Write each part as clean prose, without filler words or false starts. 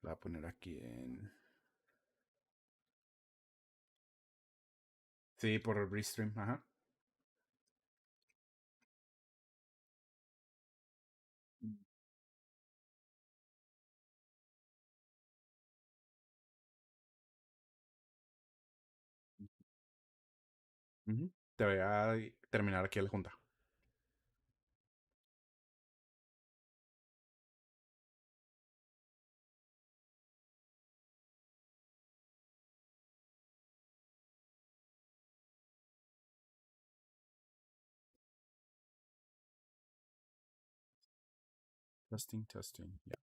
La voy a poner aquí en... Sí, por el Restream, ajá. Ujú. Te voy a terminar aquí la junta. Testing, testing. Ya.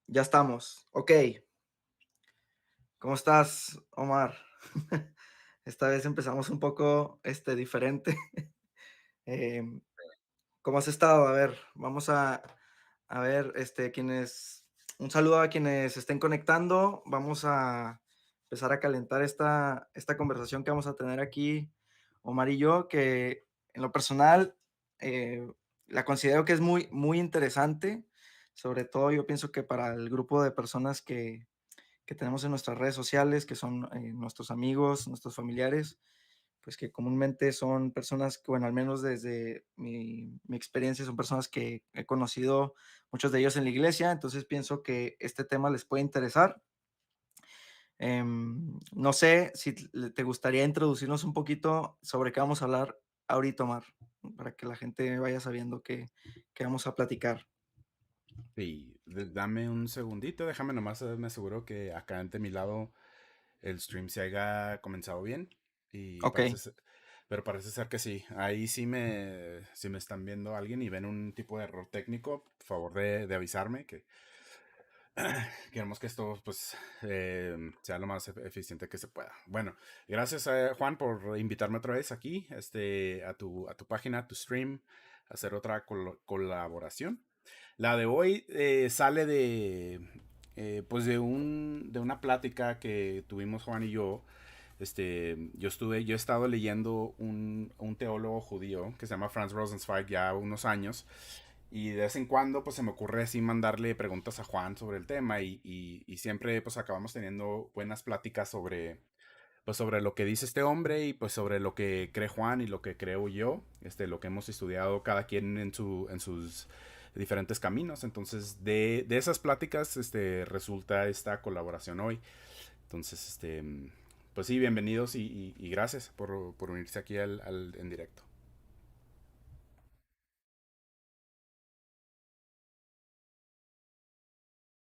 Ya estamos. Ok. ¿Cómo estás, Omar? Esta vez empezamos un poco diferente. Em, ¿Cómo has estado? A ver, vamos a ver, un saludo a quienes estén conectando. Vamos a empezar a calentar esta conversación que vamos a tener aquí, Omar y yo, que en lo personal eh, la considero que es muy, muy interesante. Sobre todo yo pienso que para el grupo de personas que tenemos en nuestras redes sociales, que son nuestros amigos, nuestros familiares, pues que comúnmente son personas que, bueno, al menos desde mi experiencia, son personas que he conocido, muchos de ellos en la iglesia, entonces pienso que este tema les puede interesar. No sé si te gustaría introducirnos un poquito sobre qué vamos a hablar ahorita, Omar, para que la gente vaya sabiendo que vamos a platicar. Sí, dame un segundito, déjame nomás, me aseguro que acá ante mi lado el stream se haya comenzado bien. Y Ok. pero parece ser que sí. Ahí si me están viendo alguien y ven un tipo de error técnico, por favor de avisarme que queremos que esto pues sea lo más eficiente que se pueda. Bueno, gracias Juan por invitarme otra vez aquí, a tu página, a tu stream, a hacer otra colaboración. La de hoy sale pues de una plática que tuvimos Juan y yo. Yo he estado leyendo un teólogo judío que se llama Franz Rosenzweig ya unos años, y de vez en cuando pues se me ocurre así mandarle preguntas a Juan sobre el tema, y siempre pues acabamos teniendo buenas pláticas sobre pues sobre lo que dice este hombre, y pues sobre lo que cree Juan y lo que creo yo, lo que hemos estudiado cada quien en sus diferentes caminos. Entonces, de esas pláticas, resulta esta colaboración hoy. Entonces, pues sí, bienvenidos y gracias por unirse aquí en directo.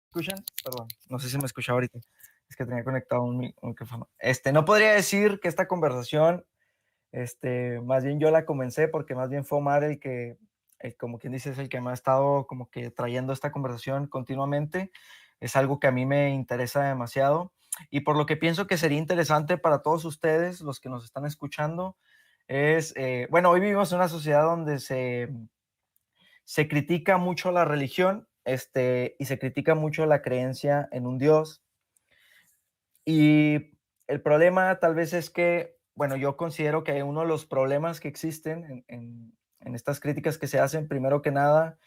¿Escuchan? Perdón, no sé si me escucha ahorita. Es que tenía conectado un micrófono. No podría decir que esta conversación Más bien yo la comencé porque más bien fue Omar el que, como quien dice, es el que me ha estado como que trayendo esta conversación continuamente. Es algo que a mí me interesa demasiado y por lo que pienso que sería interesante para todos ustedes, los que nos están escuchando, es, bueno, hoy vivimos en una sociedad donde se critica mucho la religión, y se critica mucho la creencia en un Dios. Y el problema tal vez es que, bueno, yo considero que uno de los problemas que existen en estas críticas que se hacen, primero que nada,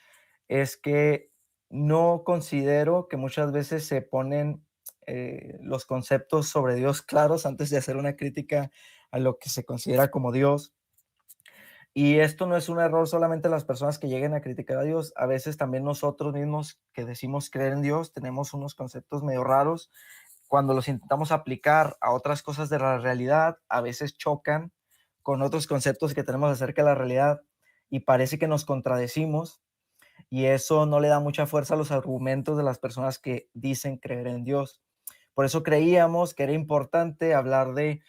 es que no considero que muchas veces se ponen los conceptos sobre Dios claros antes de hacer una crítica a lo que se considera como Dios. Y esto no es un error solamente de las personas que lleguen a criticar a Dios. A veces también nosotros mismos que decimos creer en Dios tenemos unos conceptos medio raros. Cuando los intentamos aplicar a otras cosas de la realidad, a veces chocan con otros conceptos que tenemos acerca de la realidad y parece que nos contradecimos y eso no le da mucha fuerza a los argumentos de las personas que dicen creer en Dios. Por eso creíamos que era importante hablar de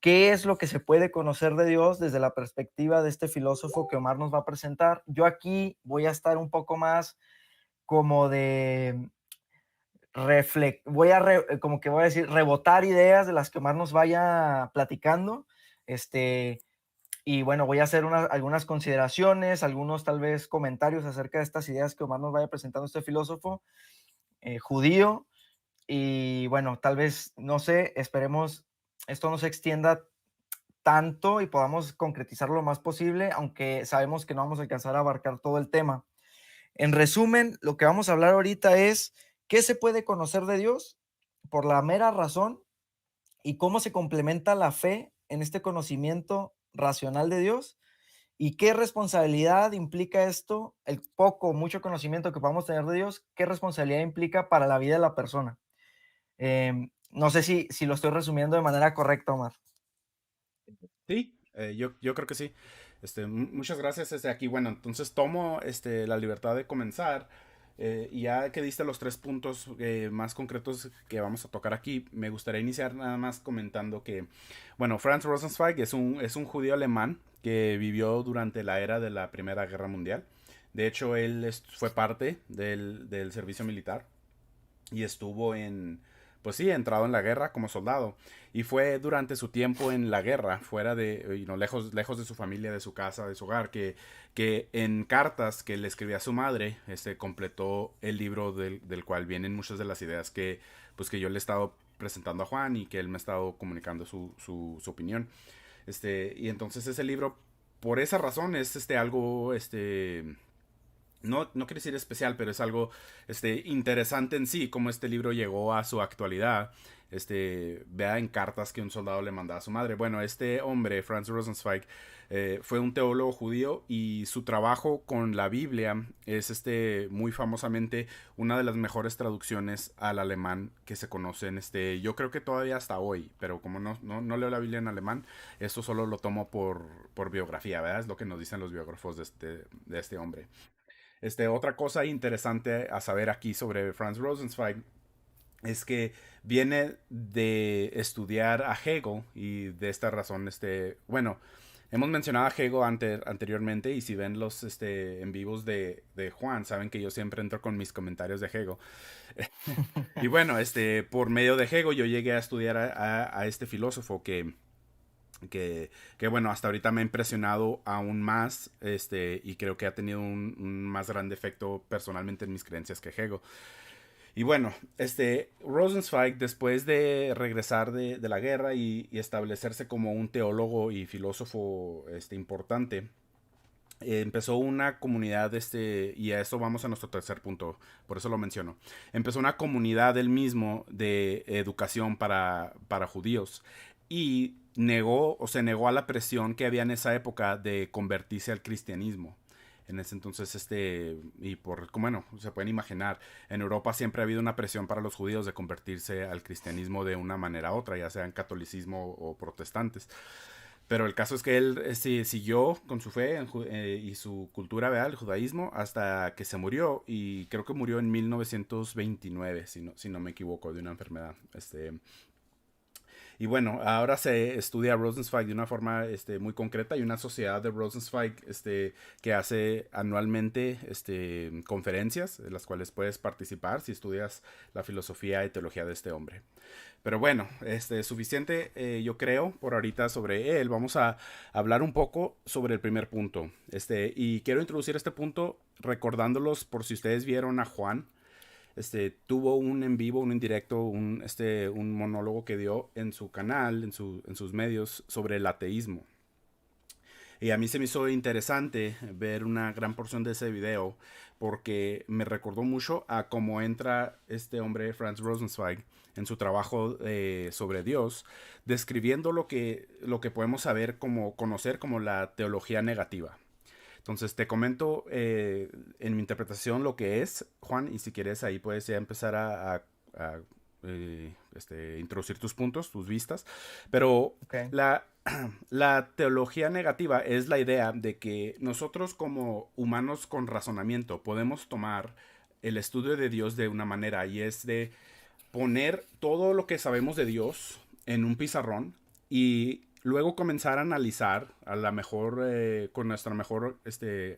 qué es lo que se puede conocer de Dios desde la perspectiva de este filósofo que Omar nos va a presentar. Yo aquí voy a estar un poco más como de como que voy a decir, rebotar ideas de las que Omar nos vaya platicando. Este, y bueno, voy a hacer algunas consideraciones, algunos tal vez comentarios acerca de estas ideas que Omar nos vaya presentando este filósofo judío. Y bueno, tal vez, no sé, esperemos esto no se extienda tanto y podamos concretizarlo lo más posible, aunque sabemos que no vamos a alcanzar a abarcar todo el tema. En resumen, lo que vamos a hablar ahorita es qué se puede conocer de Dios por la mera razón y cómo se complementa la fe en este conocimiento racional de Dios y qué responsabilidad implica esto, el poco o mucho conocimiento que podamos tener de Dios, qué responsabilidad implica para la vida de la persona. No sé si lo estoy resumiendo de manera correcta, Omar. Sí, yo creo que sí. Muchas gracias desde aquí. Bueno, entonces tomo la libertad de comenzar. Y ya que diste los tres puntos más concretos que vamos a tocar aquí, me gustaría iniciar nada más comentando que, bueno, Franz Rosenzweig es un judío alemán que vivió durante la era de la Primera Guerra Mundial. De hecho, fue parte del servicio militar y estuvo pues sí, entrado en la guerra como soldado. Y fue durante su tiempo en la guerra, fuera de, lejos de su familia, de su casa, de su hogar, que en cartas que le escribía a su madre, completó el libro del cual vienen muchas de las ideas pues que yo le he estado presentando a Juan y que él me ha estado comunicando su opinión. Y entonces ese libro, por esa razón, es algo, no quiere decir especial, pero es algo interesante en sí, cómo este libro llegó a su actualidad. Vea en cartas que un soldado le mandaba a su madre. Bueno, este hombre, Franz Rosenzweig, fue un teólogo judío y su trabajo con la Biblia es muy famosamente una de las mejores traducciones al alemán que se conocen. Yo creo que todavía hasta hoy, pero como no leo la Biblia en alemán, esto solo lo tomo por biografía, ¿verdad? Es lo que nos dicen los biógrafos de este hombre. Otra cosa interesante a saber aquí sobre Franz Rosenzweig es que viene de estudiar a Hegel y de esta razón, bueno, hemos mencionado a Hegel anteriormente y si ven los en vivos de Juan, saben que yo siempre entro con mis comentarios de Hegel. Y bueno, por medio de Hegel yo llegué a estudiar a este filósofo que bueno, hasta ahorita me ha impresionado aún más, y creo que ha tenido un más grande efecto personalmente en mis creencias que Hegel. Y bueno, Rosenzweig, después de regresar de la guerra y establecerse como un teólogo y filósofo importante, empezó una comunidad, y a eso vamos a nuestro tercer punto, por eso lo menciono. Empezó una comunidad él mismo de educación para judíos y negó o se negó a la presión que había en esa época de convertirse al cristianismo. En ese entonces, bueno, se pueden imaginar, en Europa siempre ha habido una presión para los judíos de convertirse al cristianismo de una manera u otra, ya sean catolicismo o protestantes. Pero el caso es que él siguió con su fe y su cultura, ¿verdad? El judaísmo, hasta que se murió. Y creo que murió en 1929, si no me equivoco, de una enfermedad. Y bueno, ahora se estudia Rosenzweig de una forma muy concreta. Hay una sociedad de Rosenzweig que hace anualmente conferencias en las cuales puedes participar si estudias la filosofía y teología de este hombre. Pero bueno, suficiente yo creo por ahorita sobre él. Vamos a hablar un poco sobre el primer punto. Y quiero introducir este punto recordándolos por si ustedes vieron a Juan. Tuvo un en vivo, un en directo, un monólogo que dio en su canal, en sus medios, sobre el ateísmo. Y a mí se me hizo interesante ver una gran porción de ese video porque me recordó mucho a cómo entra este hombre, Franz Rosenzweig, en su trabajo sobre Dios, describiendo lo que podemos saber como conocer como la teología negativa. Entonces te comento en mi interpretación lo que es, Juan, y si quieres ahí puedes ya empezar a introducir tus puntos, tus vistas. Pero Ok. la teología negativa es la idea de que nosotros como humanos con razonamiento podemos tomar el estudio de Dios de una manera y es de poner todo lo que sabemos de Dios en un pizarrón y luego comenzar a analizar a la mejor con nuestra mejor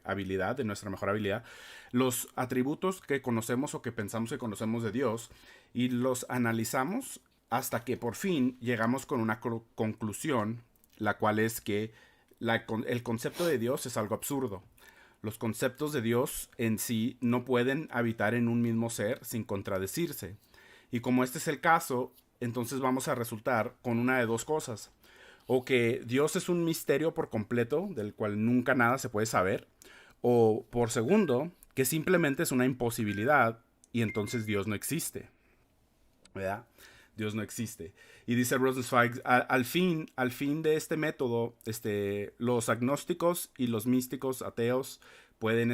habilidad, de nuestra mejor habilidad, los atributos que conocemos o que pensamos que conocemos de Dios y los analizamos hasta que por fin llegamos con una conclusión, la cual es que el concepto de Dios es algo absurdo. Los conceptos de Dios en sí no pueden habitar en un mismo ser sin contradecirse. Y como este es el caso, entonces vamos a resultar con una de dos cosas. O que Dios es un misterio por completo, del cual nunca nada se puede saber. O por segundo, que simplemente es una imposibilidad y entonces Dios no existe. ¿Verdad? Dios no existe. Y dice Rosenzweig, al fin de este método, los agnósticos y los místicos ateos pueden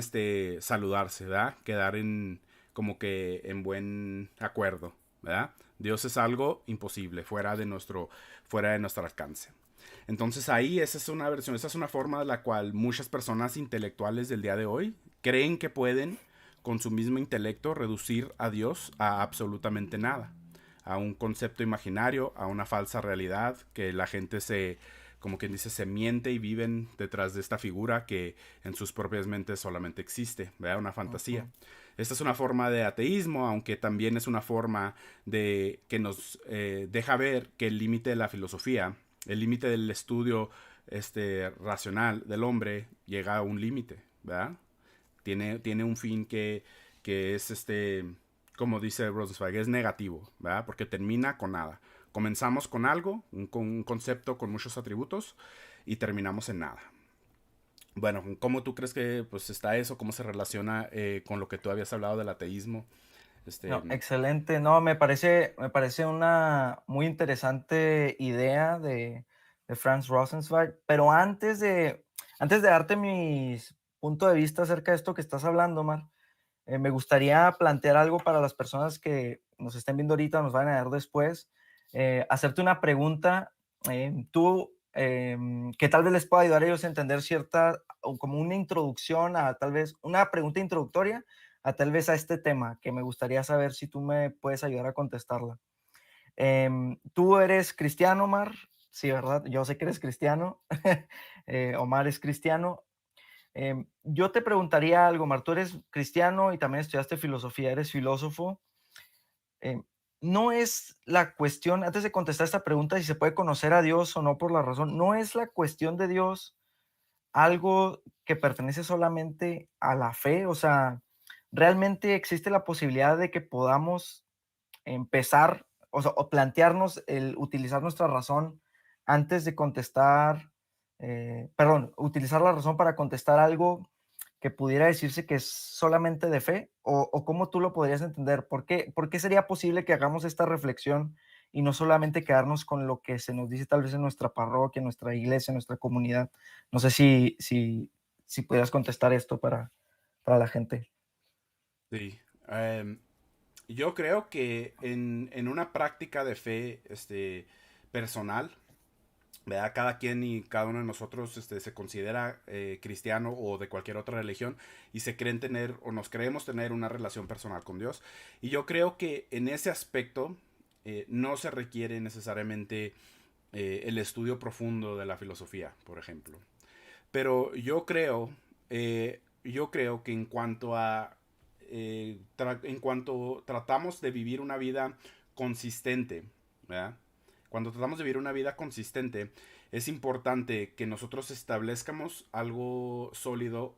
saludarse, ¿verdad? Quedar en como que en buen acuerdo, ¿verdad? Dios es algo imposible, fuera de nuestro alcance. Entonces ahí esa es una versión, esa es una forma de la cual muchas personas intelectuales del día de hoy creen que pueden, con su mismo intelecto, reducir a Dios a absolutamente nada, a un concepto imaginario, a una falsa realidad, que la gente como quien dice, se miente y viven detrás de esta figura que en sus propias mentes solamente existe, ¿verdad? Una fantasía. Ujú. Esta es una forma de ateísmo, aunque también es una forma de que nos deja ver que el límite de la filosofía, el límite del estudio racional del hombre llega a un límite, ¿verdad? Tiene un fin que es como dice Rosenzweig, es negativo, ¿verdad? Porque termina con nada. Comenzamos con algo, con un concepto con muchos atributos y terminamos en nada. Bueno, ¿cómo tú crees que pues está eso? ¿Cómo se relaciona con lo que tú habías hablado del ateísmo? No, excelente. No, me parece una muy interesante idea de Franz Rosenzweig, pero antes de darte mis punto de vista acerca de esto que estás hablando, Mar, me gustaría plantear algo para las personas que nos estén viendo ahorita, nos van a ver después, hacerte una pregunta, que tal vez les pueda ayudar a ellos a entender cierta, o como una introducción a tal vez, una pregunta introductoria a tal vez a este tema, que me gustaría saber si tú me puedes ayudar a contestarla. ¿Tú eres cristiano, Omar? Sí, ¿verdad? Yo sé que eres cristiano. Omar es cristiano. Yo te preguntaría algo, Mar, tú eres cristiano y también estudiaste filosofía, eres filósofo. Em, no es la cuestión, antes de contestar esta pregunta, si se puede conocer a Dios o no por la razón, no es la cuestión de Dios algo que pertenece solamente a la fe, o sea, realmente existe la posibilidad de que podamos empezar, o sea, o plantearnos el utilizar nuestra razón antes de contestar, perdón, utilizar la razón para contestar algo que pudiera decirse que es solamente de fe, o cómo tú lo podrías entender. ¿Por qué sería posible que hagamos esta reflexión y no solamente quedarnos con lo que se nos dice tal vez en nuestra parroquia, en nuestra iglesia, en nuestra comunidad? No sé si pudieras contestar esto para la gente. Sí. Yo creo que en una práctica de fe personal, ¿verdad? Cada quien y cada uno de nosotros se considera cristiano o de cualquier otra religión y se creen tener o nos creemos tener una relación personal con Dios. Y yo creo que en ese aspecto no se requiere necesariamente el estudio profundo de la filosofía, por ejemplo. Pero yo creo que en cuanto tratamos de vivir una vida consistente, ¿verdad? Cuando tratamos de vivir una vida consistente, es importante que nosotros establezcamos algo sólido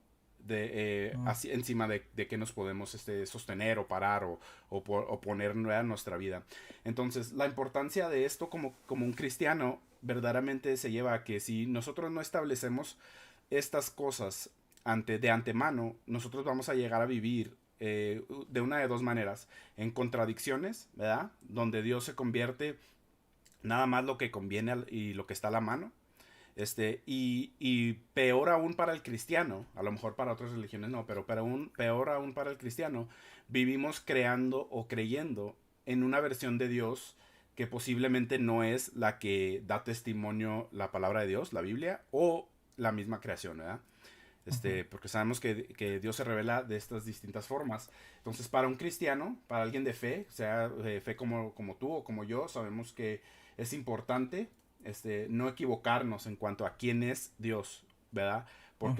Mm, así, encima de que nos podemos sostener o parar o poner nueva en nuestra vida. Entonces, la importancia de esto como un cristiano verdaderamente se lleva a que si nosotros no establecemos estas cosas de antemano, nosotros vamos a llegar a vivir de una de dos maneras, en contradicciones, ¿verdad? Donde Dios se convierte nada más lo que conviene y lo que está a la mano. Y peor aún para el cristiano, a lo mejor para otras religiones no, pero peor aún para el cristiano, vivimos creando o creyendo en una versión de Dios que posiblemente no es la que da testimonio la palabra de Dios, la Biblia, o la misma creación, ¿verdad? ujú. Porque sabemos que Dios se revela de estas distintas formas. Entonces, para un cristiano, para alguien de fe, sea de fe como tú o como yo, sabemos que es importante no equivocarnos en cuanto a quién es Dios, ¿verdad? Ujú.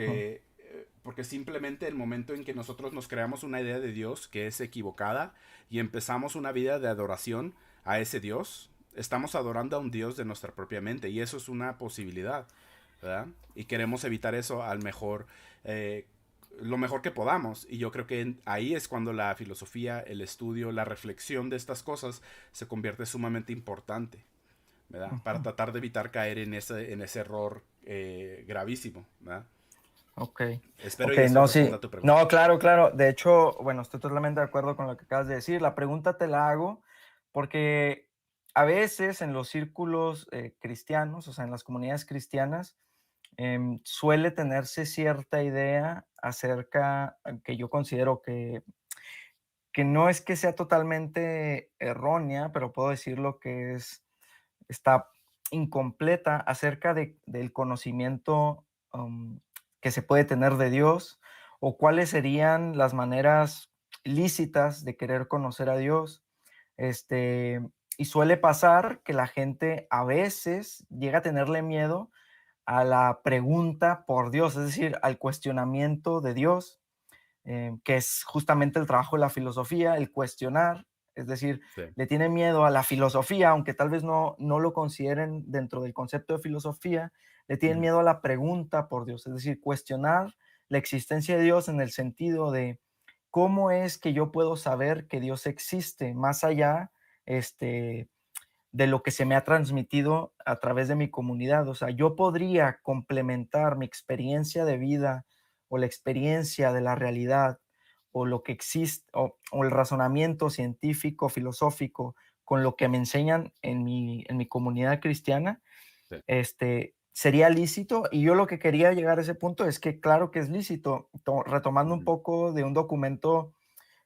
Porque simplemente el momento en que nosotros nos creamos una idea de Dios que es equivocada y empezamos una vida de adoración a ese Dios, estamos adorando a un Dios de nuestra propia mente y eso es una posibilidad, ¿verdad? Y queremos evitar eso eh, lo mejor que podamos. Y yo creo que ahí es cuando la filosofía, el estudio, la reflexión de estas cosas se convierte sumamente importante, ¿verdad? Para Ujú. tratar de evitar caer en ese error gravísimo, ¿verdad? Ok, Espero ok, y eso no, responda sí, a tu pregunta. no, claro, claro. De hecho, bueno, estoy totalmente de acuerdo con lo que acabas de decir. La pregunta te la hago porque a veces en los círculos cristianos, o sea, en las comunidades cristianas, suele tenerse cierta idea acerca, que yo considero que no es que sea totalmente errónea, pero puedo decirlo que está incompleta acerca del conocimiento que se puede tener de Dios o cuáles serían las maneras lícitas de querer conocer a Dios. Este, y suele pasar que la gente a veces llega a tenerle miedo a la pregunta por Dios, es decir, al cuestionamiento de Dios, que es justamente el trabajo de la filosofía, el cuestionar, es decir, Sí. le tienen miedo a la filosofía, aunque tal vez no lo consideren dentro del concepto de filosofía, le tienen Ujú. miedo a la pregunta por Dios, es decir, cuestionar la existencia de Dios en el sentido de cómo es que yo puedo saber que Dios existe más allá este, de lo que se me ha transmitido a través de mi comunidad. O sea, yo podría complementar mi experiencia de vida o la experiencia de la realidad o lo que existe o el razonamiento científico, filosófico con lo que me enseñan en mi comunidad cristiana, Sí. sería lícito. Y yo lo que quería llegar a ese punto es que claro que es lícito, retomando un Ujú. poco de un documento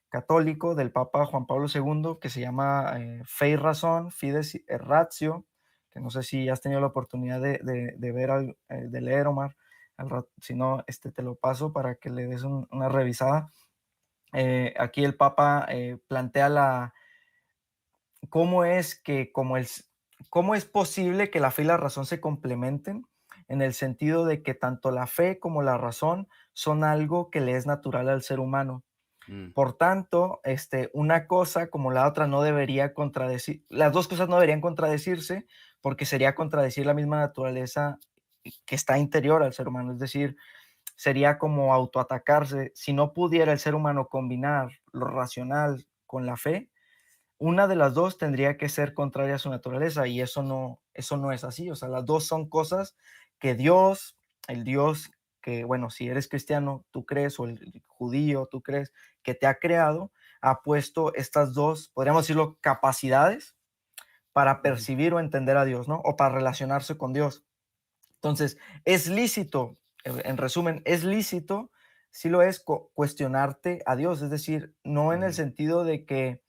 católico del Papa Juan Pablo II que se llama Fe y Razón, Fides et Ratio, que no sé si has tenido la oportunidad de ver, de leer, Omar. Si no, te lo paso para que le des una revisada. Aquí el Papa plantea cómo es que, cómo es posible que la fe y la razón se complementen en el sentido de que tanto la fe como la razón son algo que le es natural al ser humano. Mm. Por tanto, una cosa como la otra no debería contradecir, las dos cosas no deberían contradecirse porque sería contradecir la misma naturaleza que está interior al ser humano, es decir, sería como autoatacarse. Si no pudiera el ser humano combinar lo racional con la fe, una de las dos tendría que ser contraria a su naturaleza y eso no es así. O sea, las dos son cosas que Dios, el Dios que, bueno, si eres cristiano, tú crees, o el judío, tú crees, que te ha creado, ha puesto estas dos, podríamos decirlo, capacidades para Ujú. percibir o entender a Dios, ¿no? O para relacionarse con Dios. Entonces, es lícito, en resumen, es lícito, si lo es, cuestionarte a Dios, es decir, no en el Ujú. sentido de que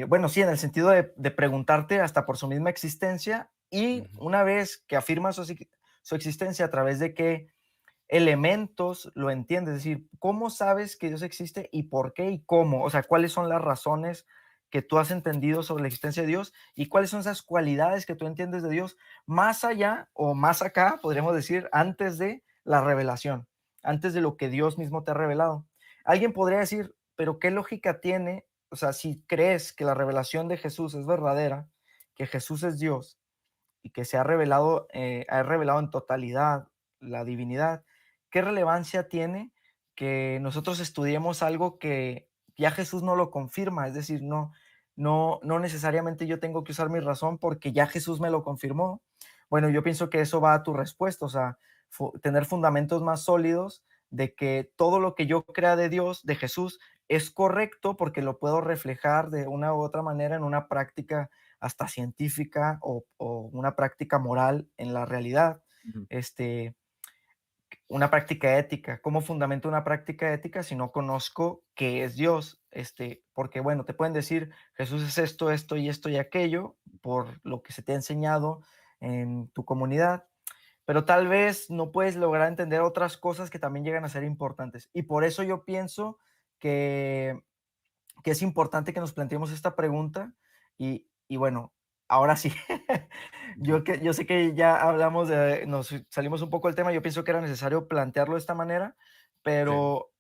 bueno, sí, en el sentido de preguntarte hasta por su misma existencia y Ujú. una vez que afirma su existencia a través de qué elementos lo entiendes, es decir, ¿cómo sabes que Dios existe y por qué y cómo? O sea, ¿cuáles son las razones que tú has entendido sobre la existencia de Dios y cuáles son esas cualidades que tú entiendes de Dios más allá o más acá, podríamos decir, antes de la revelación, antes de lo que Dios mismo te ha revelado. Alguien podría decir, pero ¿qué lógica tiene? O sea, si crees que la revelación de Jesús es verdadera, que Jesús es Dios y que se ha revelado en totalidad la divinidad, ¿qué relevancia tiene que nosotros estudiemos algo que ya Jesús no lo confirma? Es decir, no necesariamente yo tengo que usar mi razón porque ya Jesús me lo confirmó. Bueno, yo pienso que eso va a tu respuesta, o sea, tener fundamentos más sólidos de que todo lo que yo crea de Dios, de Jesús, es correcto porque lo puedo reflejar de una u otra manera en una práctica hasta científica o una práctica moral en la realidad, Ujú. este, una práctica ética. ¿Cómo fundamento una práctica ética si no conozco qué es Dios? Porque bueno, te pueden decir Jesús es esto, esto y esto y aquello por lo que se te ha enseñado en tu comunidad, pero tal vez no puedes lograr entender otras cosas que también llegan a ser importantes. Y por eso yo pienso que es importante que nos planteemos esta pregunta y bueno, ahora sí, Ujú. yo sé que ya hablamos nos salimos un poco del tema, yo pienso que era necesario plantearlo de esta manera, Sí. pero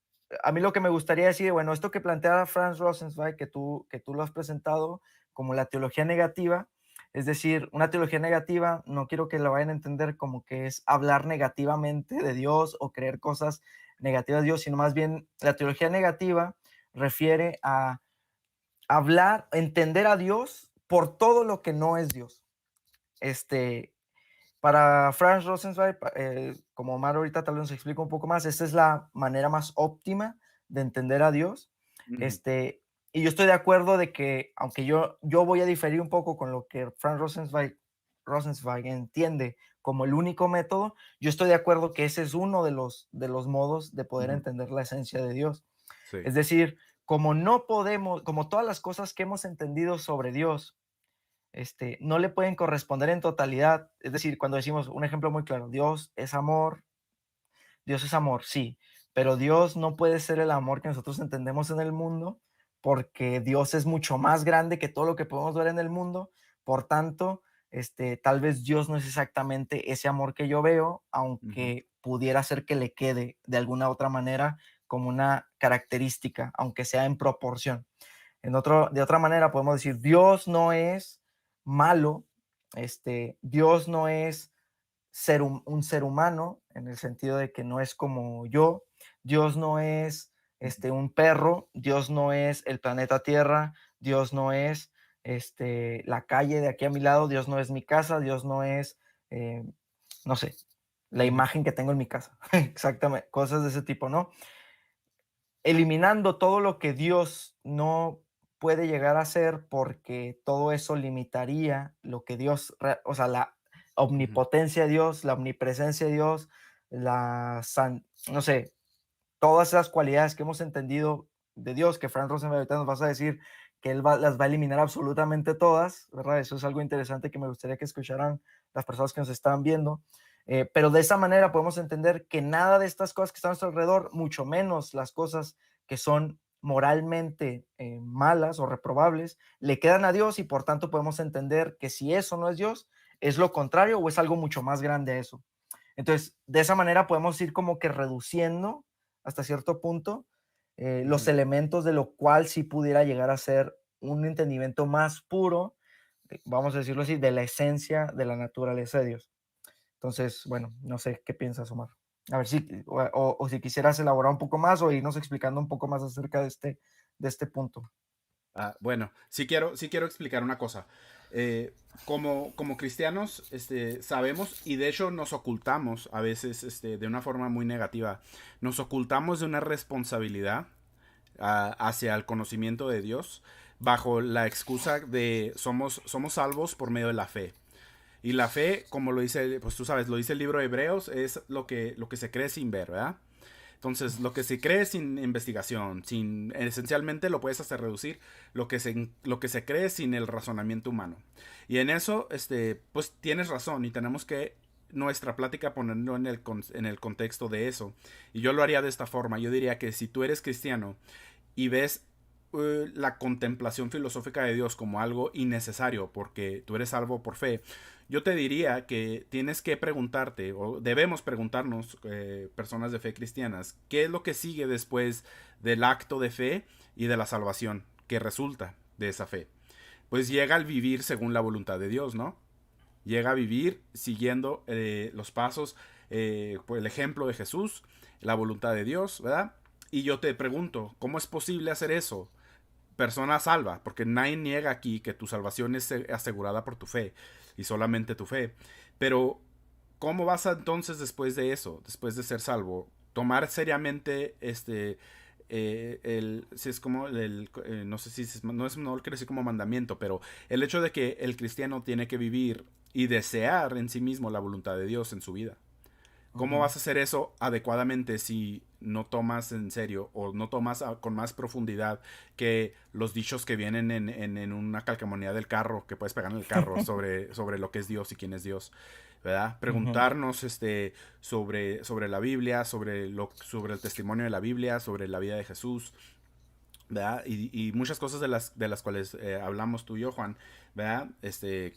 a mí lo que me gustaría decir, bueno, esto que plantea Franz Rosenzweig, que tú lo has presentado como la teología negativa, es decir, una teología negativa, no quiero que la vayan a entender como que es hablar negativamente de Dios o creer cosas negativas de Dios, sino más bien la teología negativa refiere a hablar, entender a Dios por todo lo que no es Dios. Este, para Franz Rosenzweig, como Omar ahorita tal vez nos explica un poco más, esta es la manera más óptima de entender a Dios. Ujú. Y yo estoy de acuerdo de que, aunque yo voy a diferir un poco con lo que Franz Rosenzweig entiende como el único método, yo estoy de acuerdo que ese es uno de los modos de poder Ujú. entender la esencia de Dios. Sí. Es decir, como no podemos, como todas las cosas que hemos entendido sobre Dios, no le pueden corresponder en totalidad. Es decir, cuando decimos un ejemplo muy claro, Dios es amor, sí, pero Dios no puede ser el amor que nosotros entendemos en el mundo porque Dios es mucho más grande que todo lo que podemos ver en el mundo. Por tanto, tal vez Dios no es exactamente ese amor que yo veo, Ujú. aunque pudiera ser que le quede de alguna otra manera como una característica, aunque sea en proporción. De otra manera, podemos decir, Dios no es malo, Dios no es un ser humano, en el sentido de que no es como yo, Dios no es Ujú. un perro, Dios no es el planeta Tierra, Dios no es la calle de aquí a mi lado, Dios no es mi casa, Dios no es, eh, no sé, la Ujú. imagen que tengo en mi casa, exactamente, cosas de ese tipo, ¿no? Eliminando todo lo que Dios no puede llegar a ser, porque todo eso limitaría lo que Dios, o sea, la Ujú. omnipotencia de Dios, la omnipresencia de Dios, no sé, todas esas cualidades que hemos entendido de Dios, que Frank Rosenberg ahorita nos vas a decir que él las va a eliminar absolutamente todas, ¿verdad? Eso es algo interesante que me gustaría que escucharan las personas que nos están viendo. Pero de esa manera podemos entender que nada de estas cosas que están a nuestro alrededor, mucho menos las cosas que son moralmente malas o reprobables, le quedan a Dios y por tanto podemos entender que si eso no es Dios, es lo contrario o es algo mucho más grande a eso. Entonces, de esa manera podemos ir como que reduciendo hasta cierto punto los Ujú. elementos de lo cual sí pudiera llegar a ser un entendimiento más puro, vamos a decirlo así, de la esencia de la naturaleza de Dios. Entonces, bueno, no sé qué piensas, Omar. A ver si, o si quisieras elaborar un poco más o irnos explicando un poco más acerca de este punto. Bueno, sí quiero explicar una cosa. Como cristianos, sabemos y de hecho nos ocultamos a veces, de una forma muy negativa, nos ocultamos de una responsabilidad hacia el conocimiento de Dios bajo la excusa de somos salvos por medio de la fe. Y la fe, como lo dice, pues tú sabes, lo dice el libro de Hebreos, es lo que se cree sin ver, ¿verdad? Entonces, lo que se cree sin investigación, esencialmente lo puedes hacer reducir lo que se cree sin el razonamiento humano. Y en eso, pues tienes razón y tenemos que nuestra plática ponerlo en el contexto de eso. Y yo lo haría de esta forma. Yo diría que si tú eres cristiano y ves la contemplación filosófica de Dios como algo innecesario porque tú eres salvo por fe, yo te diría que tienes que preguntarte, o debemos preguntarnos, personas de fe cristianas, ¿qué es lo que sigue después del acto de fe y de la salvación que resulta de esa fe? Pues llega al vivir según la voluntad de Dios, ¿no? Llega a vivir siguiendo los pasos, por el ejemplo de Jesús, la voluntad de Dios, ¿verdad? Y yo te pregunto, ¿cómo es posible hacer eso? Persona salva, porque nadie niega aquí que tu salvación es asegurada por tu fe y solamente tu fe. Pero, ¿cómo vas a entonces después de eso, después de ser salvo, tomar seriamente si es como no sé si no es, no lo quiero decir como mandamiento, pero el hecho de que el cristiano tiene que vivir y desear en sí mismo la voluntad de Dios en su vida? ¿Cómo Ujú. vas a hacer eso adecuadamente si no tomas en serio o no tomas con más profundidad que los dichos que vienen en una calcamonía del carro, que puedes pegar en el carro sobre lo que es Dios y quién es Dios? ¿Verdad? Ujú. Preguntarnos sobre la Biblia, sobre el testimonio de la Biblia, sobre la vida de Jesús, ¿verdad? Y muchas cosas de las cuales hablamos tú y yo, Juan, ¿verdad?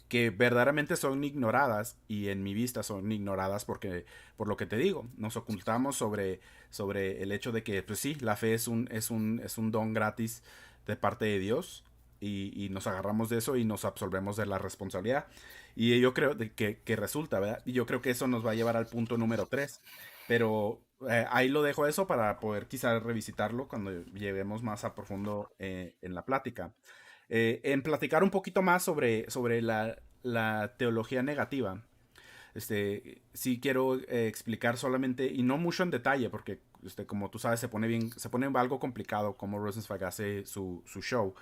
Que verdaderamente son ignoradas y en mi vista son ignoradas porque, por lo que te digo, nos ocultamos sobre el hecho de que, pues sí, la fe es un don gratis de parte de Dios y nos agarramos de eso y nos absolvemos de la responsabilidad. Y yo creo que resulta, ¿verdad? Y yo creo que eso nos va a llevar al punto número 3. Pero ahí lo dejo eso para poder quizás revisitarlo cuando lleguemos más a profundo en la plática. En platicar un poquito más sobre la teología negativa. Sí quiero explicar solamente, y no mucho en detalle, porque como tú sabes, se pone algo complicado como Rosenzweig hace su show.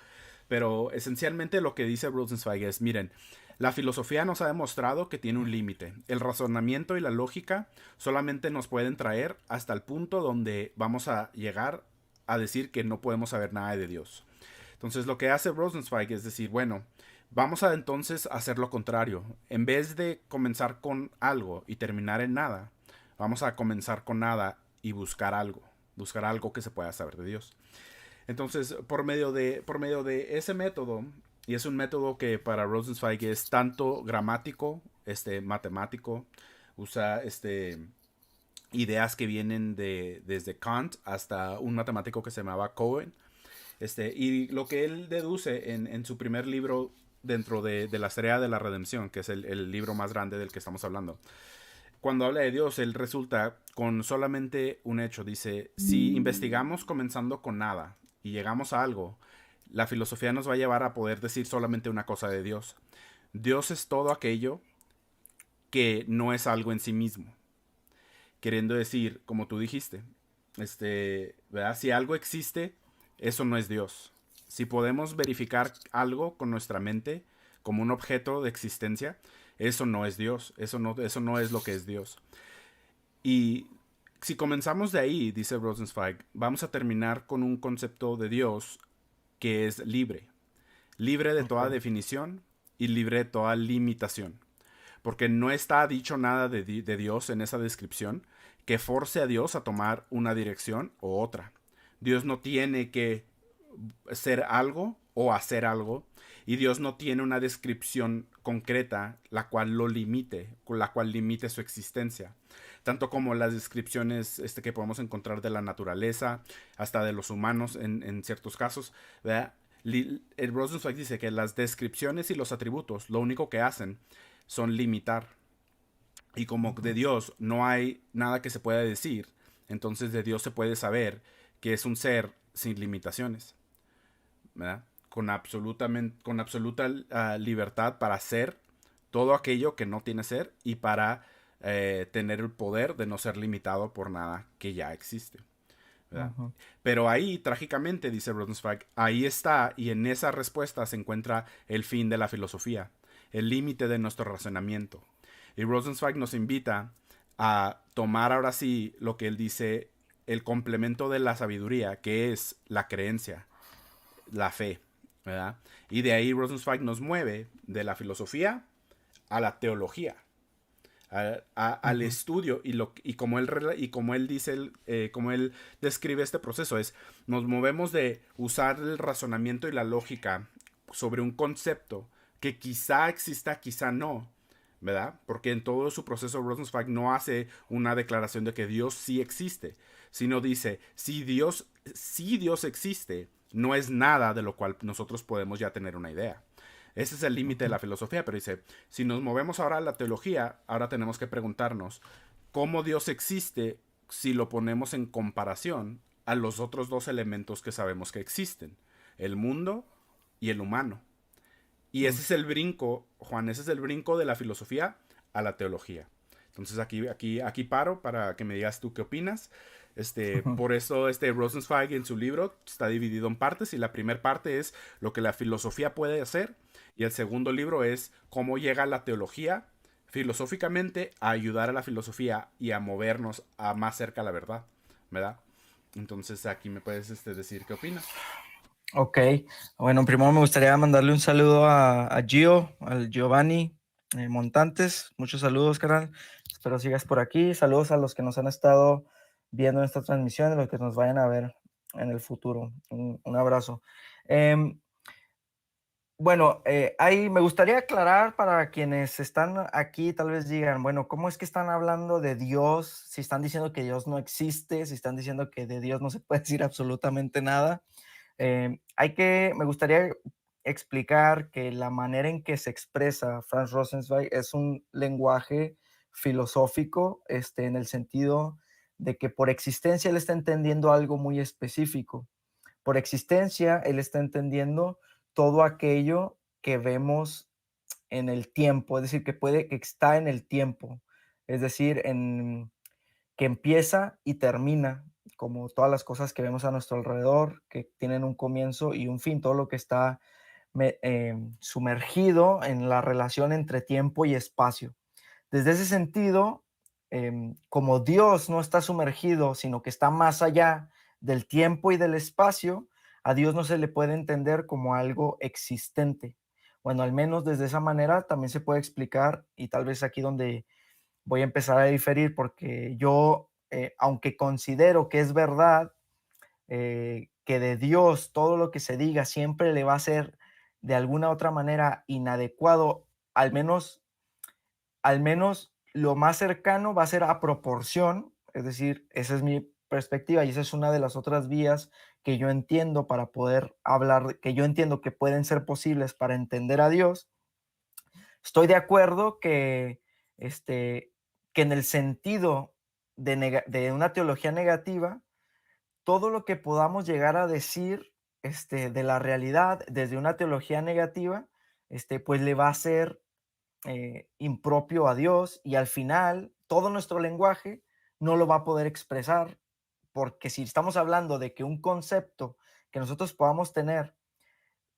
Pero esencialmente lo que dice Rosenzweig es, miren, la filosofía nos ha demostrado que tiene un límite. El razonamiento y la lógica solamente nos pueden traer hasta el punto donde vamos a llegar a decir que no podemos saber nada de Dios. Entonces lo que hace Rosenzweig es decir, bueno, vamos a entonces hacer lo contrario. En vez de comenzar con algo y terminar en nada, vamos a comenzar con nada y buscar algo que se pueda saber de Dios. Entonces, por medio de ese método, y es un método que para Rosenzweig es tanto gramático, matemático, usa ideas que vienen desde Kant hasta un matemático que se llamaba Cohen. Y lo que él deduce en su primer libro dentro de la Estrella de la Redención, que es el libro más grande del que estamos hablando, cuando habla de Dios, él resulta con solamente un hecho. Dice, si investigamos comenzando con nada y llegamos a algo, la filosofía nos va a llevar a poder decir solamente una cosa de Dios. Dios es todo aquello que no es algo en sí mismo. Queriendo decir, como tú dijiste, ¿verdad? Si algo existe, eso no es Dios. Si podemos verificar algo con nuestra mente como un objeto de existencia, eso no es Dios. Eso no es lo que es Dios. Y si comenzamos de ahí, dice Rosenzweig, vamos a terminar con un concepto de Dios que es libre, libre de toda Ok. definición y libre de toda limitación. Porque no está dicho nada de Dios en esa descripción que force a Dios a tomar una dirección u otra. Dios no tiene que ser algo o hacer algo, y Dios no tiene una descripción concreta la cual lo limite, con la cual limite su existencia. Tanto como las descripciones que podemos encontrar de la naturaleza, hasta de los humanos en ciertos casos, ¿verdad? El Rosenzweig dice que las descripciones y los atributos lo único que hacen son limitar. Y como de Ujú. Dios no hay nada que se pueda decir, entonces de Dios se puede saber que es un ser sin limitaciones, ¿verdad? Con absoluta libertad para ser todo aquello que no tiene ser y para tener el poder de no ser limitado por nada que ya existe, ¿verdad? Ujú. Pero ahí, trágicamente, dice Rosenzweig, ahí está y en esa respuesta se encuentra el fin de la filosofía, el límite de nuestro razonamiento. Y Rosenzweig nos invita a tomar ahora sí lo que él dice, el complemento de la sabiduría, que es la creencia, la fe, ¿verdad? Y de ahí Rosenzweig nos mueve de la filosofía a la teología, al Ujú. estudio y como él dice, como él describe este proceso, es nos movemos de usar el razonamiento y la lógica sobre un concepto que quizá exista, quizá no, ¿verdad? Porque en todo su proceso Rosenzweig no hace una declaración de que Dios sí existe, sino dice, si Dios existe, no es nada de lo cual nosotros podemos ya tener una idea. Ese es el límite de Ujú. la filosofía, pero dice, si nos movemos ahora a la teología, ahora tenemos que preguntarnos cómo Dios existe si lo ponemos en comparación a los otros dos elementos que sabemos que existen, el mundo y el humano. Y ese Mm. es el brinco, Juan, ese es el brinco de la filosofía a la teología. Entonces aquí paro para que me digas tú qué opinas. Por eso Rosenzweig en su libro está dividido en partes y la primera parte es lo que la filosofía puede hacer y el segundo libro es cómo llega la teología filosóficamente a ayudar a la filosofía y a movernos a más cerca a la verdad, ¿verdad? Entonces aquí me puedes decir qué opinas. Ok, bueno, primero me gustaría mandarle un saludo a Gio, al Giovanni Montantes. Muchos saludos, carnal. Espero sigas por aquí. Saludos a los que nos han estado viendo en esta transmisión y los que nos vayan a ver en el futuro. Un abrazo. Em, bueno, ahí me gustaría aclarar para quienes están aquí, tal vez digan, bueno, ¿cómo es que están hablando de Dios? Si están diciendo que Dios no existe, si están diciendo que de Dios no se puede decir absolutamente nada. Me gustaría explicar que la manera en que se expresa Franz Rosenzweig es un lenguaje filosófico, en el sentido de que por existencia él está entendiendo algo muy específico. Por existencia, él está entendiendo todo aquello que vemos en el tiempo, es decir, que está en el tiempo, es decir, que empieza y termina, como todas las cosas que vemos a nuestro alrededor, que tienen un comienzo y un fin, todo lo que está sumergido en la relación entre tiempo y espacio. Desde ese sentido, como Dios no está sumergido, sino que está más allá del tiempo y del espacio, a Dios no se le puede entender como algo existente. Bueno, al menos desde esa manera también se puede explicar, y tal vez aquí donde voy a empezar a diferir, porque yo, aunque considero que es verdad, que de Dios todo lo que se diga siempre le va a ser de alguna otra manera inadecuado, al menos lo más cercano va a ser a proporción, es decir, esa es mi perspectiva y esa es una de las otras vías que yo entiendo para poder hablar, que yo entiendo que pueden ser posibles para entender a Dios. Estoy de acuerdo que en el sentido de una teología negativa, todo lo que podamos llegar a decir de la realidad desde una teología negativa, pues le va a ser impropio a Dios y al final todo nuestro lenguaje no lo va a poder expresar, porque si estamos hablando de que un concepto que nosotros podamos tener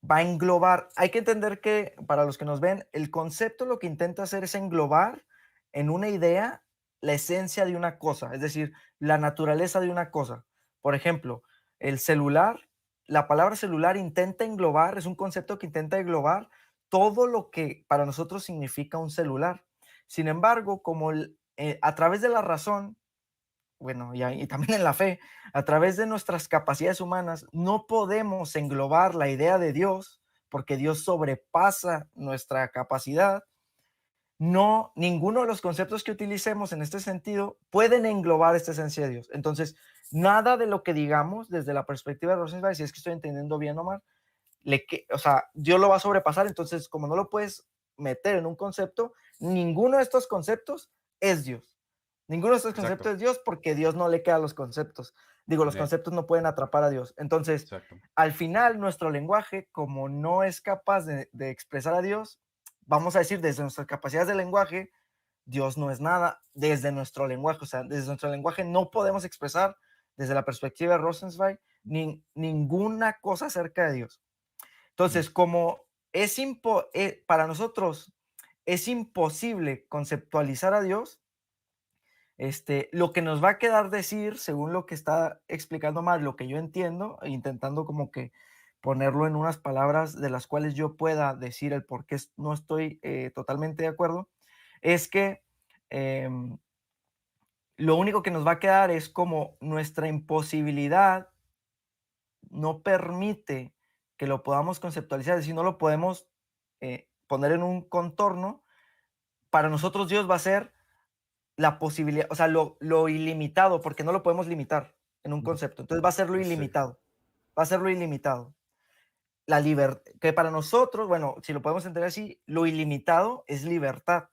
va a englobar, hay que entender que para los que nos ven, el concepto lo que intenta hacer es englobar en una idea la esencia de una cosa, es decir, la naturaleza de una cosa. Por ejemplo, el celular, la palabra celular intenta englobar, es un concepto que intenta englobar todo lo que para nosotros significa un celular. Sin embargo, a través de la razón, bueno, y también en la fe, a través de nuestras capacidades humanas, no podemos englobar la idea de Dios, porque Dios sobrepasa nuestra capacidad. No, ninguno de los conceptos que utilicemos en este sentido pueden englobar esta esencia de Dios. Entonces, nada de lo que digamos desde la perspectiva de Rosenzweig, si es que estoy entendiendo bien, Omar, o sea, Dios lo va a sobrepasar. Entonces, como no lo puedes meter en un concepto, ninguno de estos conceptos es Dios. Ninguno de estos Exacto. conceptos es Dios porque Dios no le queda los conceptos. Digo, los Yeah, conceptos no pueden atrapar a Dios. Entonces, exacto. al final, nuestro lenguaje, como no es capaz de expresar a Dios, vamos a decir desde nuestras capacidades de lenguaje, Dios no es nada desde nuestro lenguaje. O sea, desde nuestro lenguaje no podemos expresar desde la perspectiva de Rosenzweig ninguna cosa acerca de Dios. Mm, Entonces, como para nosotros es imposible conceptualizar a Dios, lo que nos va a quedar decir, según lo que está explicando más, lo que yo entiendo, intentando como que ponerlo en unas palabras de las cuales yo pueda decir el por qué no estoy totalmente de acuerdo, es que em, lo único que nos va a quedar es como nuestra imposibilidad no permite que lo podamos conceptualizar, es decir, no lo podemos poner en un contorno. Para nosotros Dios va a ser la posibilidad, o sea, lo ilimitado, porque no lo podemos limitar en un concepto. Entonces va a ser lo Sí. ilimitado, va a ser lo ilimitado. La libertad, que para nosotros, bueno, si lo podemos entender así, lo ilimitado es libertad,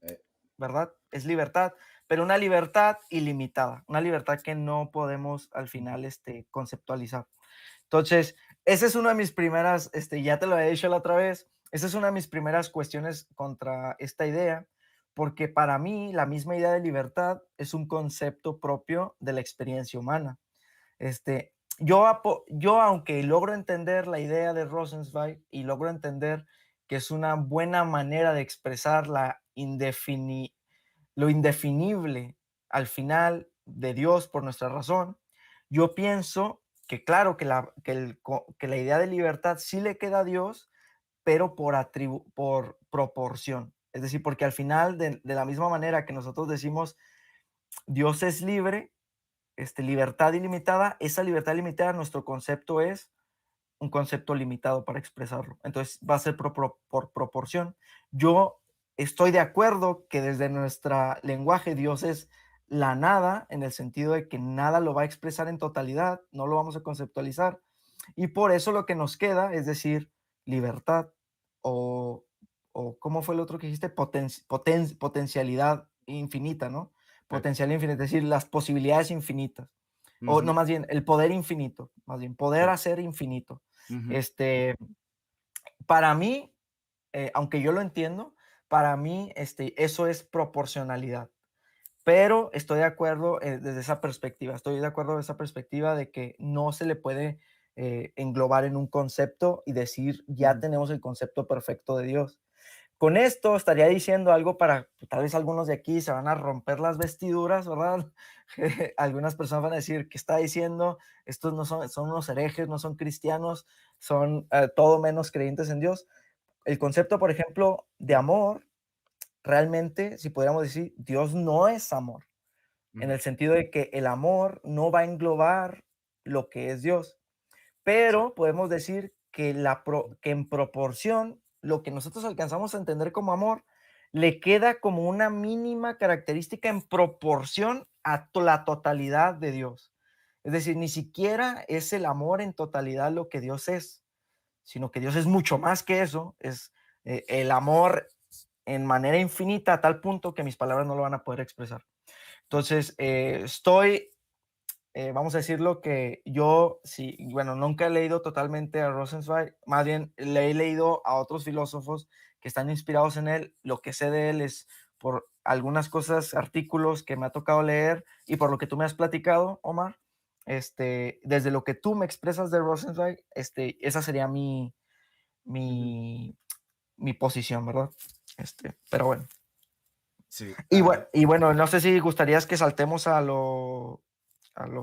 Eh, ¿verdad? Es libertad, pero una libertad ilimitada, una libertad que no podemos al final conceptualizar. Entonces, esa es una de mis primeras, ya te lo he dicho la otra vez, esa es una de mis primeras cuestiones contra esta idea, porque para mí la misma idea de libertad es un concepto propio de la experiencia humana. Yo aunque logro entender la idea de Rosenzweig y logro entender que es una buena manera de expresar lo indefinible al final de Dios por nuestra razón, yo pienso que claro, que la idea de libertad sí le queda a Dios, pero por proporción. Es decir, porque al final, de la misma manera que nosotros decimos Dios es libre, libertad ilimitada, esa libertad limitada, nuestro concepto es un concepto limitado para expresarlo. Entonces va a ser por proporción. Yo estoy de acuerdo que desde nuestro lenguaje Dios es la nada, en el sentido de que nada lo va a expresar en totalidad, no lo vamos a conceptualizar. Y por eso lo que nos queda es decir libertad o, ¿cómo fue el otro que dijiste? Potencialidad infinita, ¿no? eh, Potencial infinito, es decir, las posibilidades infinitas. O no, ujú, más bien, el poder infinito, más bien, poder sí, hacer infinito. ujú, Este, para mí, aunque yo lo entiendo, para mí eso es proporcionalidad. Pero estoy de acuerdo desde esa perspectiva, estoy de acuerdo de esa perspectiva de que no se le puede englobar en un concepto y decir ya ujú. tenemos el concepto perfecto de Dios. Con esto estaría diciendo algo para, tal vez algunos de aquí se van a romper las vestiduras, ¿verdad? Algunas personas van a decir, ¿qué está diciendo? Estos no son unos herejes, no son cristianos, son todo menos creyentes en Dios. El concepto, por ejemplo, de amor, realmente, si pudiéramos decir, Dios no es amor, en Ujú, el sentido de que el amor no va a englobar lo que es Dios. sí, Pero podemos decir que, que en proporción, lo que nosotros alcanzamos a entender como amor, le queda como una mínima característica en proporción a la totalidad de Dios. Es decir, ni siquiera es el amor en totalidad lo que Dios es, sino que Dios es mucho más que eso, es el amor en manera infinita a tal punto que mis palabras no lo van a poder expresar. Entonces, vamos a decirlo que yo, sí, bueno, nunca he leído totalmente a Rosenzweig, más bien le he leído a otros filósofos que están inspirados en él. Lo que sé de él es por algunas cosas, artículos que me ha tocado leer y por lo que tú me has platicado, Omar. Desde lo que tú me expresas de Rosenzweig, esa sería ujú, mi, mi posición, ¿verdad? Pero bueno. sí. Y bueno, no sé si gustarías que saltemos a lo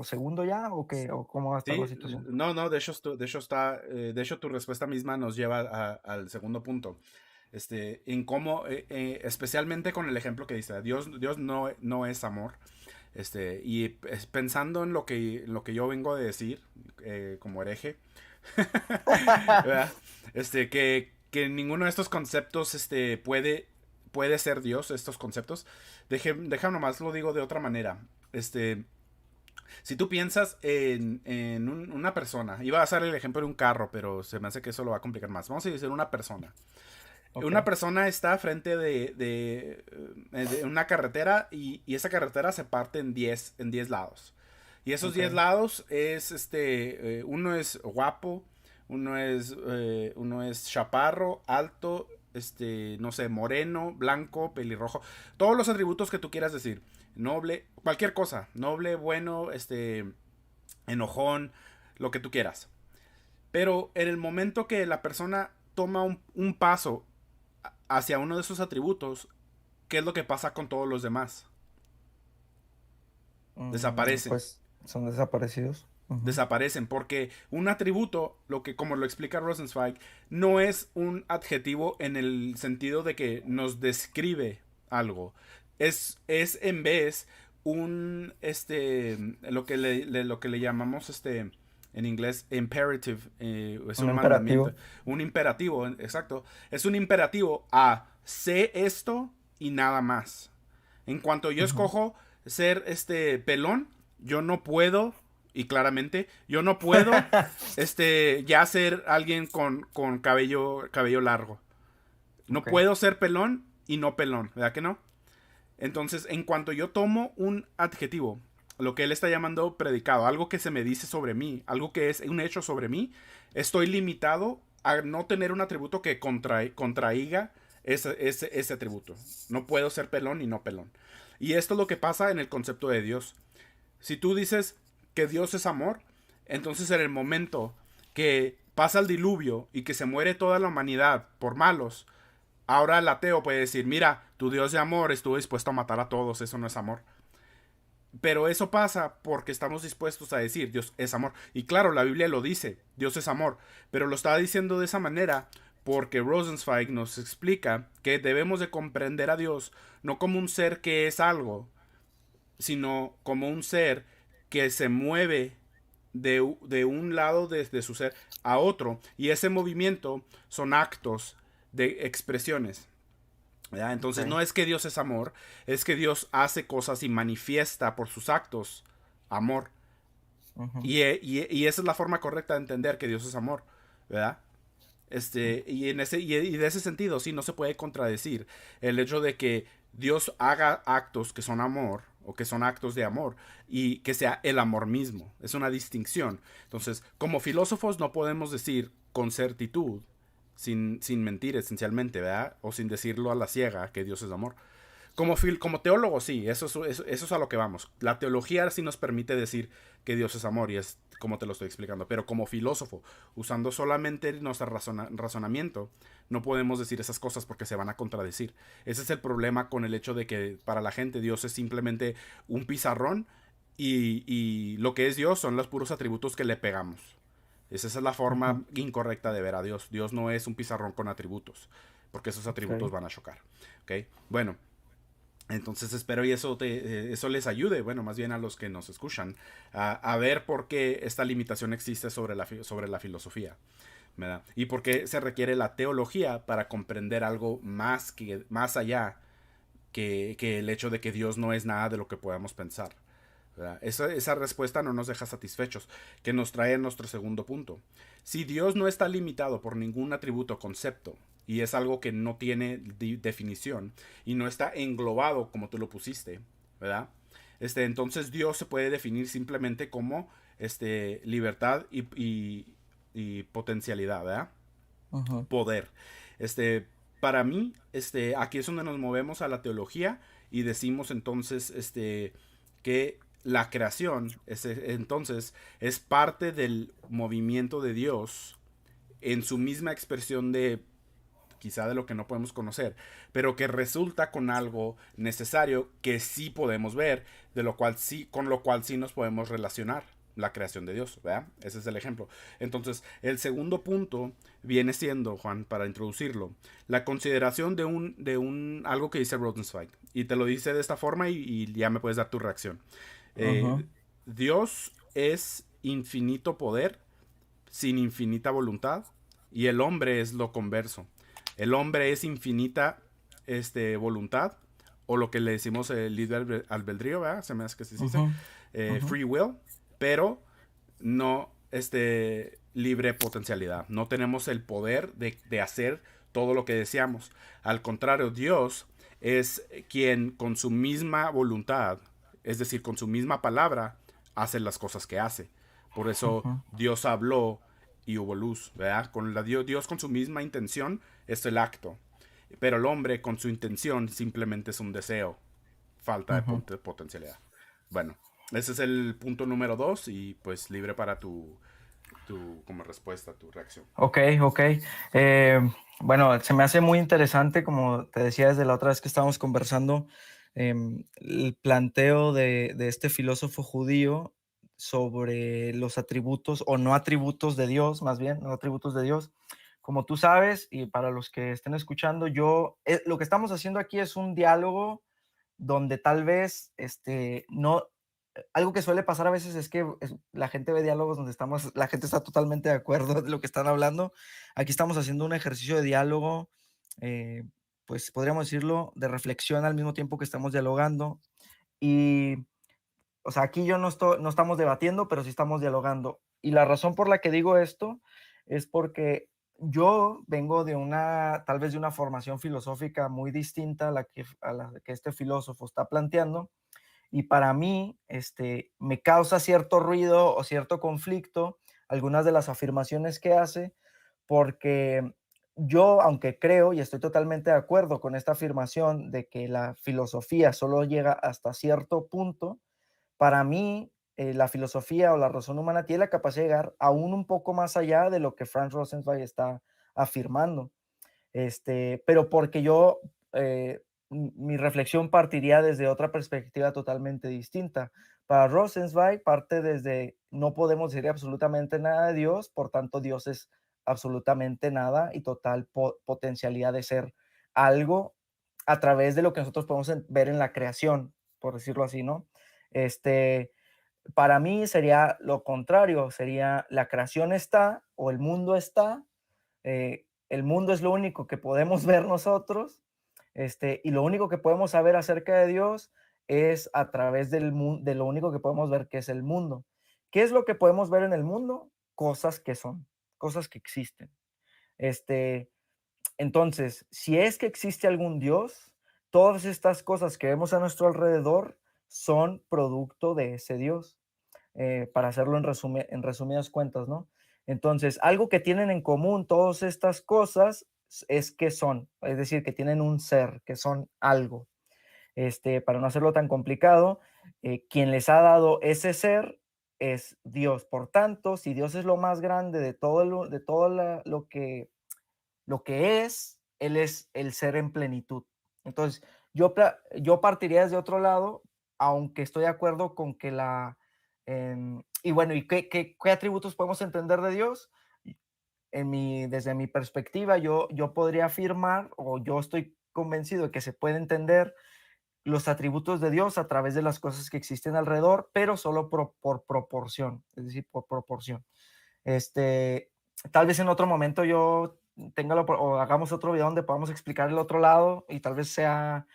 segundo ya o o cómo va a estar la Sí, situación. no, de hecho tu respuesta misma nos lleva al segundo punto. En cómo, especialmente con el ejemplo que dice, Dios no es amor. Pensando en lo que yo vengo de decir, como hereje, ¿verdad? Que ninguno de estos conceptos, puede ser Dios, estos conceptos. Deja nomás lo digo de otra manera. Si tú piensas en una persona, iba a usar el ejemplo de un carro, pero se me hace que eso lo va a complicar más. Vamos a decir una persona. Ok, Una persona está frente de una carretera y esa carretera se parte en diez lados. Y esos ok, 10 lados uno es guapo, uno es chaparro, alto, no sé, moreno, blanco, pelirrojo, todos los atributos que tú quieras decir, noble, cualquier cosa, noble, bueno, enojón, lo que tú quieras. Pero en el momento que la persona toma un paso hacia uno de esos atributos, ¿qué es lo que pasa con todos los demás? Desaparecen. pues son desaparecidos. Ujú. Desaparecen porque un atributo, como lo explica Rosenzweig, no es un adjetivo en el sentido de que nos describe algo. es en vez un, lo que le llamamos, en inglés, imperative, es Un un mandamiento, imperativo. un imperativo, exacto, es un imperativo a sé esto y nada más. En cuanto yo Ujú. escojo ser pelón, yo no puedo, y claramente, yo no puedo ya ser alguien con cabello largo. No Ok, puedo ser pelón y no pelón, ¿verdad que no? Entonces, en cuanto yo tomo un adjetivo, lo que él está llamando predicado, algo que se me dice sobre mí, algo que es un hecho sobre mí, estoy limitado a no tener un atributo que contraiga ese atributo. No puedo ser pelón y no pelón. Y esto es lo que pasa en el concepto de Dios. Si tú dices que Dios es amor, entonces en el momento que pasa el diluvio y que se muere toda la humanidad por malos, ahora el ateo puede decir, mira, tu Dios de amor estuvo dispuesto a matar a todos, eso no es amor. Pero eso pasa porque estamos dispuestos a decir, Dios es amor. Y claro, la Biblia lo dice, Dios es amor. Pero lo está diciendo de esa manera porque Rosenzweig nos explica que debemos de comprender a Dios no como un ser que es algo, sino como un ser que se mueve de un lado de su ser a otro. Y ese movimiento son actos de expresiones. ¿Ya? Entonces ok. no es que Dios es amor, es que Dios hace cosas y manifiesta por sus actos amor. Ujú. Y esa es la forma correcta de entender que Dios es amor, ¿verdad? Y de ese sentido, sí, no se puede contradecir el hecho de que Dios haga actos que son amor o que son actos de amor y que sea el amor mismo. Es una distinción. Entonces, como filósofos no podemos decir con certitud, sin mentir esencialmente, ¿verdad? O sin decirlo a la ciega que Dios es amor. Como teólogo, sí, eso es a lo que vamos. La teología sí nos permite decir que Dios es amor y es como te lo estoy explicando. Pero como filósofo, usando solamente nuestro razonamiento, no podemos decir esas cosas porque se van a contradecir. Ese es el problema con el hecho de que para la gente Dios es simplemente un pizarrón y lo que es Dios son los puros atributos que le pegamos. Esa es la Ujú. forma incorrecta de ver a Dios. Dios no es un pizarrón con atributos, porque esos atributos Ok. van a chocar. ¿Ok? Bueno, entonces espero y eso les ayude, bueno, más bien a los que nos escuchan, a ver por qué esta limitación existe sobre la filosofía, ¿verdad? Y por qué se requiere la teología para comprender algo más allá que el hecho de que Dios no es nada de lo que podamos pensar. ¿Verdad? Esa respuesta no nos deja satisfechos, que nos trae a nuestro segundo punto. Si Dios no está limitado por ningún atributo o concepto, y es algo que no tiene definición, y no está englobado como tú lo pusiste, ¿verdad? Entonces Dios se puede definir simplemente como libertad y potencialidad, ¿verdad? Ujú. Poder. Este, para mí, aquí es donde nos movemos a la teología y decimos entonces, que la creación entonces es parte del movimiento de Dios en su misma expresión de quizá de lo que no podemos conocer, pero que resulta con algo necesario que sí podemos ver, con lo cual sí nos podemos relacionar la creación de Dios, ¿verdad? Ese es el ejemplo. Entonces, el segundo punto viene siendo, Juan, para introducirlo, la consideración algo que dice Rosenzweig. Y te lo dice de esta forma y ya me puedes dar tu reacción. Ujú. Eh, Dios es infinito poder sin infinita voluntad y el hombre es lo converso. El hombre es infinita voluntad o lo que le decimos el libre albedrío, ¿verdad? Se me hace que se dice, Ujú. Ujú. free will, pero no libre potencialidad. No tenemos el poder de hacer todo lo que deseamos. Al contrario, Dios es quien con su misma voluntad, es decir, con su misma palabra, hace las cosas que hace. Por eso Ujú. Dios habló y hubo luz, ¿verdad? Dios con su misma intención es el acto. Pero el hombre con su intención simplemente es un deseo, falta de Ujú. potencialidad. Bueno, ese es el punto número dos y pues libre para tu como respuesta, tu reacción. Ok, ok. Bueno, se me hace muy interesante, como te decía desde la otra vez que estábamos conversando, el planteo de este filósofo judío sobre los atributos o no atributos de Dios, más bien, no atributos de Dios. Como tú sabes, y para los que estén escuchando, lo que estamos haciendo aquí es un diálogo donde tal vez, no algo que suele pasar a veces es que la gente ve diálogos donde la gente está totalmente de acuerdo de lo que están hablando. Aquí estamos haciendo un ejercicio de diálogo, eh, pues podríamos decirlo, de reflexión al mismo tiempo que estamos dialogando. Y, o sea, aquí no estamos debatiendo, pero sí estamos dialogando. Y la razón por la que digo esto es porque yo vengo de tal vez de una formación filosófica muy distinta a la que este filósofo está planteando, y para mí, me causa cierto ruido o cierto conflicto algunas de las afirmaciones que hace, porque yo, aunque creo y estoy totalmente de acuerdo con esta afirmación de que la filosofía solo llega hasta cierto punto, para mí, la filosofía o la razón humana tiene la capacidad de llegar aún un poco más allá de lo que Franz Rosenzweig está afirmando. Pero porque yo, mi reflexión partiría desde otra perspectiva totalmente distinta. Para Rosenzweig parte desde no podemos decir absolutamente nada de Dios, por tanto Dios es absolutamente nada y total potencialidad de ser algo a través de lo que nosotros podemos ver en la creación, por decirlo así, ¿no? Este, para mí sería lo contrario, sería la creación está o el mundo está, el mundo es lo único que podemos ver nosotros, y lo único que podemos saber acerca de Dios es a través de lo único que podemos ver, que es el mundo. ¿Qué es lo que podemos ver en el mundo? Cosas que son, cosas que existen. Este, entonces, si es que existe algún Dios, todas estas cosas que vemos a nuestro alrededor son producto de ese Dios, para hacerlo en resumidas cuentas, ¿no? Entonces, algo que tienen en común todas estas cosas es que son, es decir, que tienen un ser, que son algo. Para no hacerlo tan complicado, quien les ha dado ese ser es Dios. Por tanto, si Dios es lo más grande de todo lo que es, Él es el ser en plenitud. Entonces, yo partiría desde otro lado, aunque estoy de acuerdo con que y bueno, ¿y qué atributos podemos entender de Dios? Desde mi perspectiva, yo podría afirmar, o yo estoy convencido de que se puede entender los atributos de Dios a través de las cosas que existen alrededor, pero solo por proporción, es decir, por proporción. Este, Tal vez en otro momento yo o hagamos otro video donde podamos explicar el otro lado y tal vez sea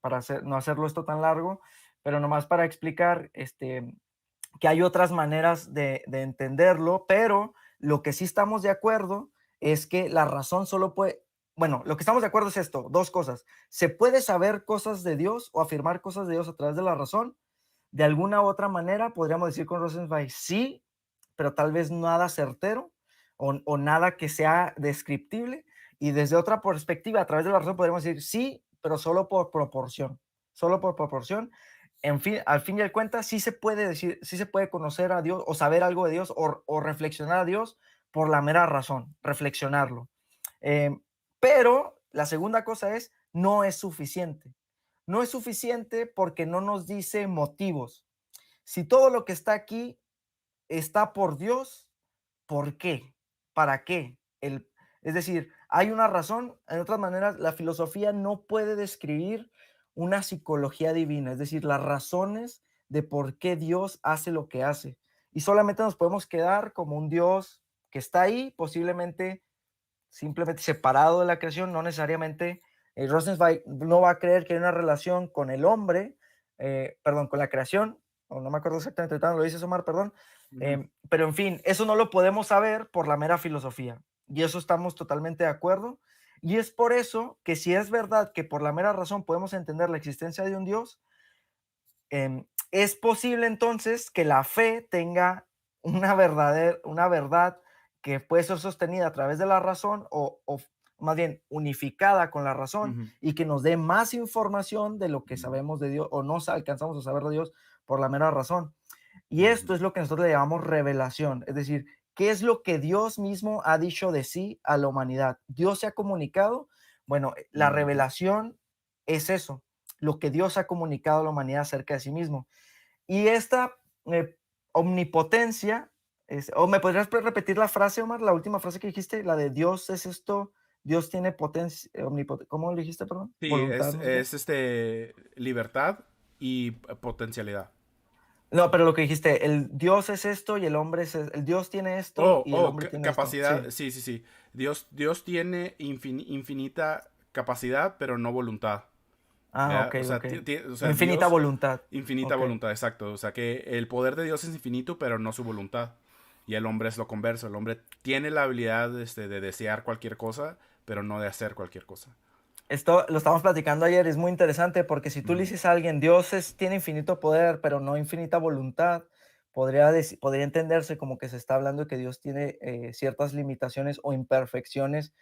para no hacerlo esto tan largo, pero nomás para explicar que hay otras maneras de entenderlo, pero lo que sí estamos de acuerdo es que la razón solo puede, bueno, lo que estamos de acuerdo es esto, dos cosas. Se puede saber cosas de Dios o afirmar cosas de Dios a través de la razón. De alguna u otra manera, podríamos decir con Rosenzweig, sí, pero tal vez nada certero o nada que sea descriptible. Y desde otra perspectiva, a través de la razón, podríamos decir sí, pero solo por proporción. Solo por proporción. En fin, al fin y al cuenta, sí se puede decir, sí se puede conocer a Dios o saber algo de Dios o reflexionar a Dios por la mera razón, reflexionarlo. Eh, pero la segunda cosa es, no es suficiente. No es suficiente porque no nos dice motivos. Si todo lo que está aquí está por Dios, ¿por qué? ¿Para qué? Es decir, hay una razón. En otras maneras, la filosofía no puede describir una psicología divina, es decir, las razones de por qué Dios hace lo que hace. Y solamente nos podemos quedar como un Dios que está ahí, posiblemente simplemente separado de la creación, no necesariamente. Rosenzweig no va a creer que hay una relación con el hombre, perdón, con la creación, o no me acuerdo exactamente, lo dice Omar, perdón, Ujú. pero en fin, eso no lo podemos saber por la mera filosofía, y eso estamos totalmente de acuerdo, y es por eso que si es verdad que por la mera razón podemos entender la existencia de un Dios, es posible entonces que la fe tenga una verdad que puede ser sostenida a través de la razón o más bien unificada con la razón Ujú. y que nos dé más información de lo que Ujú. sabemos de Dios o no alcanzamos a saber de Dios por la mera razón. Y esto Ujú. es lo que nosotros le llamamos revelación, es decir, ¿qué es lo que Dios mismo ha dicho de sí a la humanidad? ¿Dios se ha comunicado? Bueno, la Ujú. revelación es eso, lo que Dios ha comunicado a la humanidad acerca de sí mismo. Y esta omnipotencia, ¿o me podrías repetir la frase, Omar, la última frase que dijiste, la de Dios es esto, Dios tiene potencia, ¿cómo lo dijiste, perdón? Sí, Voluntad. libertad y potencialidad. No, pero lo que dijiste, el Dios es esto y el hombre el Dios tiene esto y el hombre tiene esto. Capacidad, Sí. sí, sí, sí. Dios tiene infinita capacidad, pero no voluntad. Ah, ¿Verdad? ok, O sea, ok. o sea, Infinita Dios, voluntad. infinita Ok. voluntad, exacto. O sea, que el poder de Dios es infinito, pero no su voluntad. Y el hombre es lo converso. El hombre tiene la habilidad de desear cualquier cosa, pero no de hacer cualquier cosa. Esto lo estábamos platicando ayer, es muy interesante porque si tú le Ujú, dices a alguien, Dios tiene infinito poder, pero no infinita voluntad, podría entenderse como que se está hablando de que Dios tiene ciertas limitaciones o imperfecciones,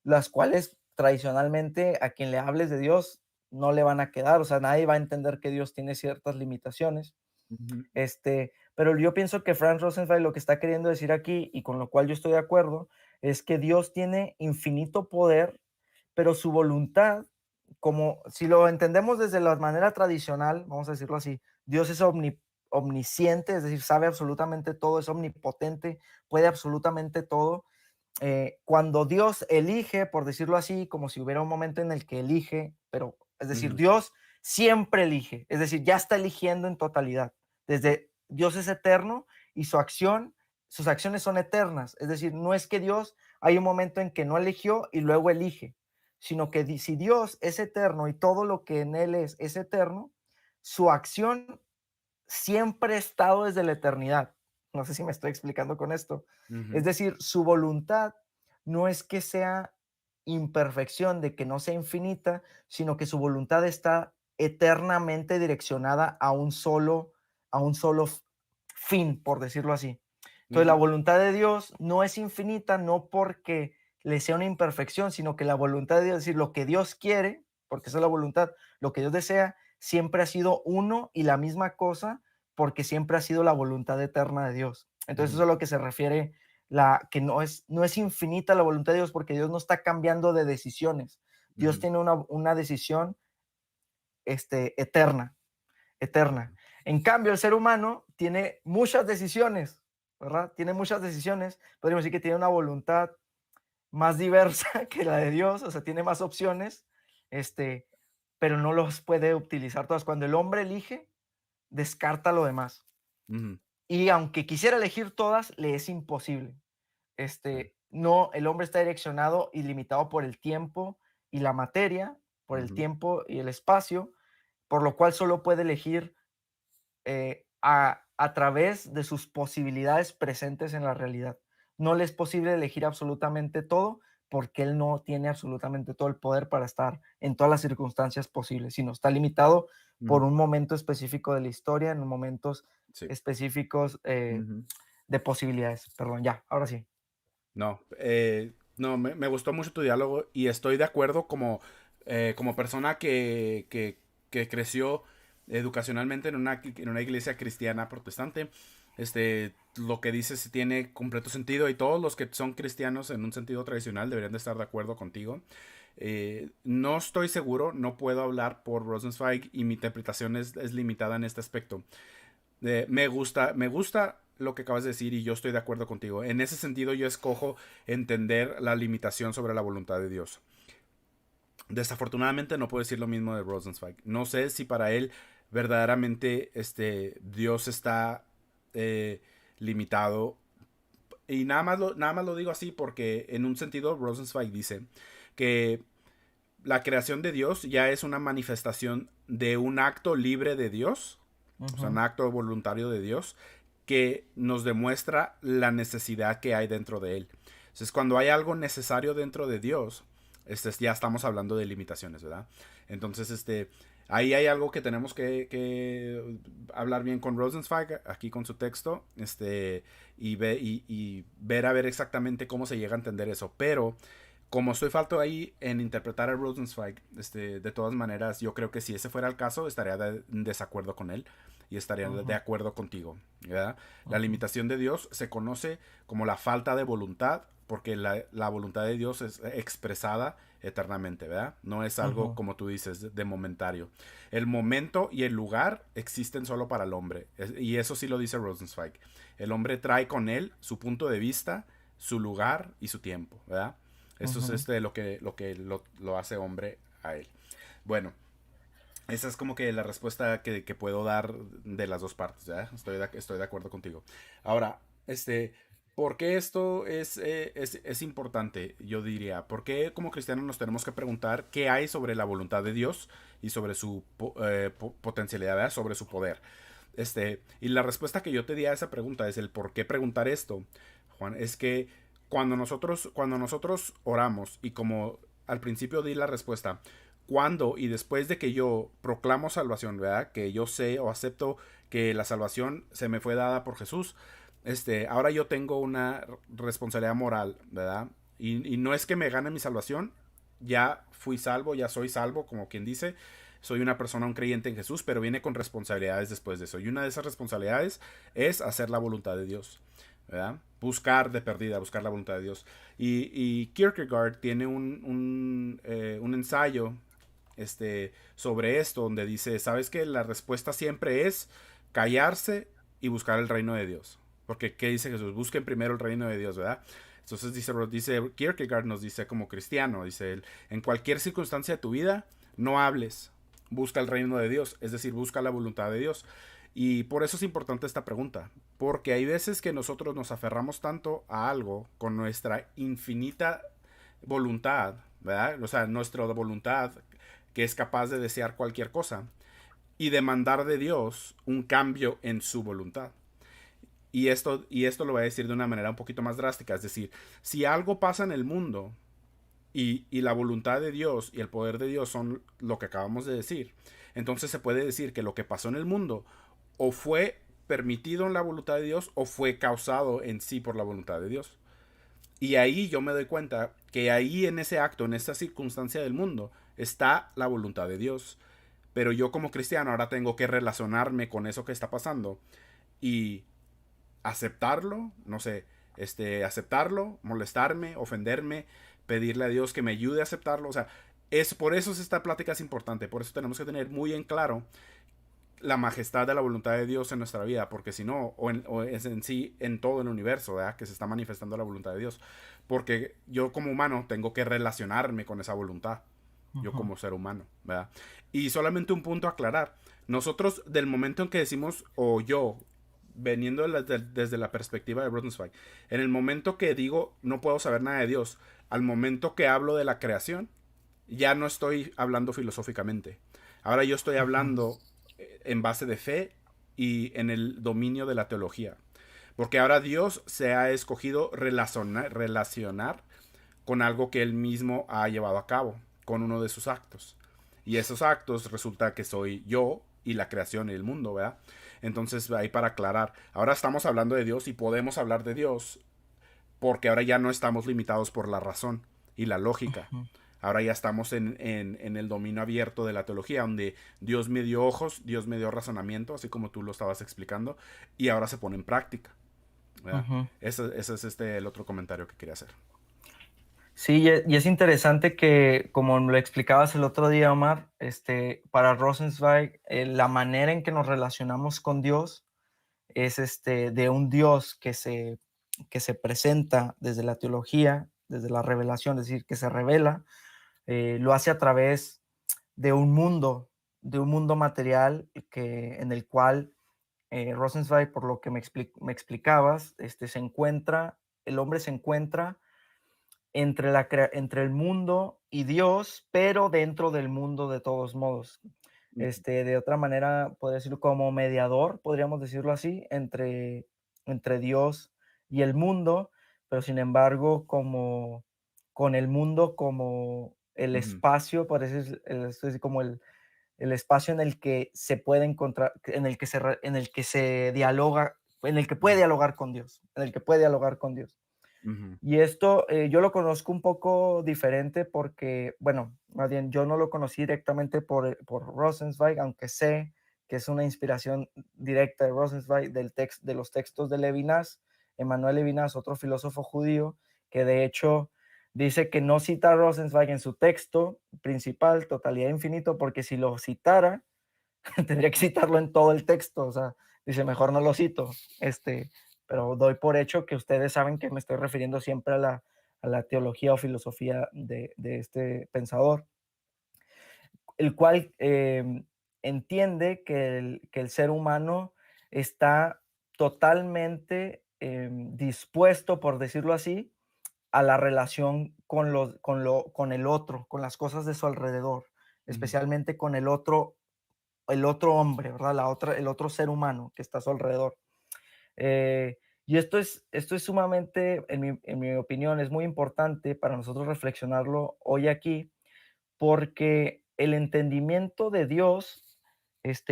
las cuales tradicionalmente a quien le hables de Dios no le van a quedar, o sea, nadie va a entender que Dios tiene ciertas limitaciones. ujú, Pero yo pienso que Franz Rosenzweig lo que está queriendo decir aquí, y con lo cual yo estoy de acuerdo, es que Dios tiene infinito poder, pero su voluntad, como si lo entendemos desde la manera tradicional, vamos a decirlo así, Dios es omnisciente, es decir, sabe absolutamente todo, es omnipotente, puede absolutamente todo. Cuando Dios elige, por decirlo así, como si hubiera un momento en el que elige, pero es decir, ujú, Dios siempre elige, es decir, ya está eligiendo en totalidad. Desde Dios es eterno y sus acciones son eternas. Es decir, no es que Dios hay un momento en que no eligió y luego elige, sino que si Dios es eterno y todo lo que en Él es eterno, su acción siempre ha estado desde la eternidad. No sé si me estoy explicando con esto. Es ujú, decir, su voluntad no es que sea imperfección, de que no sea infinita, sino que su voluntad está eternamente direccionada a un solo fin, por decirlo así. Entonces, la ujú, voluntad de Dios no es infinita, no porque le sea una imperfección, sino que la voluntad de Dios, es decir, lo que Dios quiere, porque esa es la voluntad, lo que Dios desea, siempre ha sido uno y la misma cosa, porque siempre ha sido la voluntad eterna de Dios. Entonces, ujú, eso es a lo que se refiere que no es infinita la voluntad de Dios, porque Dios no está cambiando de decisiones. Dios ujú, tiene una decisión eterna, eterna. En cambio, el ser humano tiene muchas decisiones, ¿verdad? Tiene muchas decisiones. Podríamos decir que tiene una voluntad más diversa que la de Dios, o sea, tiene más opciones, este, pero no los puede utilizar todas. Cuando el hombre elige, descarta lo demás. ujú, Y aunque quisiera elegir todas, le es imposible. No, el hombre está direccionado y limitado por el tiempo y la materia, por el ujú, tiempo y el espacio, por lo cual solo puede elegir a través de sus posibilidades presentes en la realidad. No le es posible elegir absolutamente todo porque él no tiene absolutamente todo el poder para estar en todas las circunstancias posibles, sino está limitado por ujú. un momento específico de la historia, en momentos Sí. específicos Ujú. de posibilidades. Perdón, ya, ahora sí. No, no, me gustó mucho tu diálogo y estoy de acuerdo como persona que creció educacionalmente en una iglesia cristiana protestante. Lo que dices tiene completo sentido y todos los que son cristianos en un sentido tradicional deberían de estar de acuerdo contigo. No estoy seguro, no puedo hablar por Rosenzweig y mi interpretación es limitada en este aspecto. Me gusta lo que acabas de decir y yo estoy de acuerdo contigo. En ese sentido yo escojo entender la limitación sobre la voluntad de Dios. Desafortunadamente no puedo decir lo mismo de Rosenzweig. No sé si para él verdaderamente Dios está eh, limitado. Y nada más lo digo así porque en un sentido Rosenzweig dice que la creación de Dios ya es una manifestación de un acto libre de Dios, o sea, un Ujú, acto voluntario de Dios, que nos demuestra la necesidad que hay dentro de Él. Entonces, cuando hay algo necesario dentro de Dios, ya estamos hablando de limitaciones, ¿verdad? Entonces, ahí hay algo que tenemos que hablar bien con Rosenzweig, aquí con su texto, y ver a ver exactamente cómo se llega a entender eso. Pero como estoy falto ahí en interpretar a Rosenzweig, de todas maneras, yo creo que si ese fuera el caso, estaría en desacuerdo con él y estaría de ujú, acuerdo contigo. ¿Verdad? La ujú, limitación de Dios se conoce como la falta de voluntad, porque la voluntad de Dios es expresada eternamente, ¿verdad? No es algo, ujú, como tú dices, de momentario. El momento y el lugar existen solo para el hombre, y eso sí lo dice Rosenzweig. El hombre trae con él su punto de vista, su lugar y su tiempo, ¿verdad? Eso es lo hace hombre a él. Bueno, esa es como que la respuesta que puedo dar de las dos partes, ¿ya? Estoy de acuerdo contigo. Ahora, ¿por qué esto es importante? Yo diría, ¿por qué como cristianos nos tenemos que preguntar qué hay sobre la voluntad de Dios y sobre su potencialidad, ¿verdad? Sobre su poder? Y la respuesta que yo te di a esa pregunta es el por qué preguntar esto, Juan, es que cuando nosotros oramos y como al principio di la respuesta, cuando y después de que yo proclamo salvación, ¿verdad? Que yo sé o acepto que la salvación se me fue dada por Jesús, ahora yo tengo una responsabilidad moral, ¿verdad? Y no es que me gane mi salvación, ya fui salvo, ya soy salvo, como quien dice, soy una persona, un creyente en Jesús, pero viene con responsabilidades después de eso. Y una de esas responsabilidades es hacer la voluntad de Dios, ¿verdad? Buscar de perdida, buscar la voluntad de Dios. Y Kierkegaard tiene un ensayo sobre esto, donde dice, ¿sabes qué? La respuesta siempre es callarse y buscar el reino de Dios. Porque, ¿qué dice Jesús? Busquen primero el reino de Dios, ¿verdad? Entonces dice Kierkegaard, nos dice como cristiano, dice él, en cualquier circunstancia de tu vida, no hables, busca el reino de Dios, es decir, busca la voluntad de Dios. Y por eso es importante esta pregunta, porque hay veces que nosotros nos aferramos tanto a algo con nuestra infinita voluntad, ¿verdad? O sea, nuestra voluntad que es capaz de desear cualquier cosa y demandar de Dios un cambio en su voluntad. Y esto lo voy a decir de una manera un poquito más drástica, es decir, si algo pasa en el mundo y la voluntad de Dios y el poder de Dios son lo que acabamos de decir, entonces se puede decir que lo que pasó en el mundo o fue permitido en la voluntad de Dios o fue causado en sí por la voluntad de Dios. Y ahí yo me doy cuenta que ahí en ese acto, en esa circunstancia del mundo, está la voluntad de Dios. Pero yo como cristiano ahora tengo que relacionarme con eso que está pasando y aceptarlo, no sé, aceptarlo, molestarme, ofenderme, pedirle a Dios que me ayude a aceptarlo. O sea, por eso esta plática es importante, por eso tenemos que tener muy en claro la majestad de la voluntad de Dios en nuestra vida, porque si no, o es en sí, en todo el universo, ¿verdad? Que se está manifestando la voluntad de Dios. Porque yo como humano tengo que relacionarme con esa voluntad, yo Ujú. como ser humano, ¿verdad? Y solamente un punto a aclarar. Nosotros, del momento en que decimos, o yo, veniendo desde la perspectiva de Rosenzweig, en el momento que digo no puedo saber nada de Dios, al momento que hablo de la creación, ya no estoy hablando filosóficamente. Ahora yo estoy Ujú. hablando en base de fe y en el dominio de la teología. Porque ahora Dios se ha escogido relacionar con algo que él mismo ha llevado a cabo, con uno de sus actos. Y esos actos resulta que soy yo y la creación y el mundo, ¿verdad? Entonces, ahí para aclarar, ahora estamos hablando de Dios y podemos hablar de Dios porque ahora ya no estamos limitados por la razón y la lógica. Ujú. Ahora ya estamos en el dominio abierto de la teología, donde Dios me dio ojos, Dios me dio razonamiento, así como tú lo estabas explicando, y ahora se pone en práctica, ¿verdad? Ujú. Ese es el otro comentario que quería hacer. Sí, y es interesante que, como lo explicabas el otro día, Omar, para Rosenzweig, la manera en que nos relacionamos con Dios es de un Dios que se presenta desde la teología, desde la revelación, es decir, que se revela, lo hace a través de un mundo material en el cual Rosenzweig, por lo que me explicabas, el hombre se encuentra entre el mundo y Dios, pero dentro del mundo de todos modos. Ujú, De otra manera, podría decirlo como mediador, podríamos decirlo así, entre Dios y el mundo, pero sin embargo, como con el mundo como el ujú, espacio, parece es decir, como el espacio en el que se puede encontrar, en el que se dialoga, en el que puede ujú, dialogar con Dios, en el que puede dialogar con Dios. ujú, Y esto yo lo conozco un poco diferente porque, bueno, más bien yo no lo conocí directamente por Rosenzweig, aunque sé que es una inspiración directa de Rosenzweig de los textos de Levinas, Emmanuel Levinas, otro filósofo judío, que de hecho dice que no cita a Rosenzweig en su texto principal, Totalidad Infinito, porque si lo citara, tendría que citarlo en todo el texto, o sea, dice, mejor no lo cito, pero doy por hecho que ustedes saben que me estoy refiriendo siempre a la teología o filosofía de este pensador, el cual entiende que el ser humano está totalmente dispuesto, por decirlo así, a la relación con el otro, con las cosas de su alrededor, Ujú. especialmente con el otro hombre, ¿verdad? El otro ser humano que está a su alrededor. Y esto es sumamente, en mi opinión, es muy importante para nosotros reflexionarlo hoy aquí, porque el entendimiento de Dios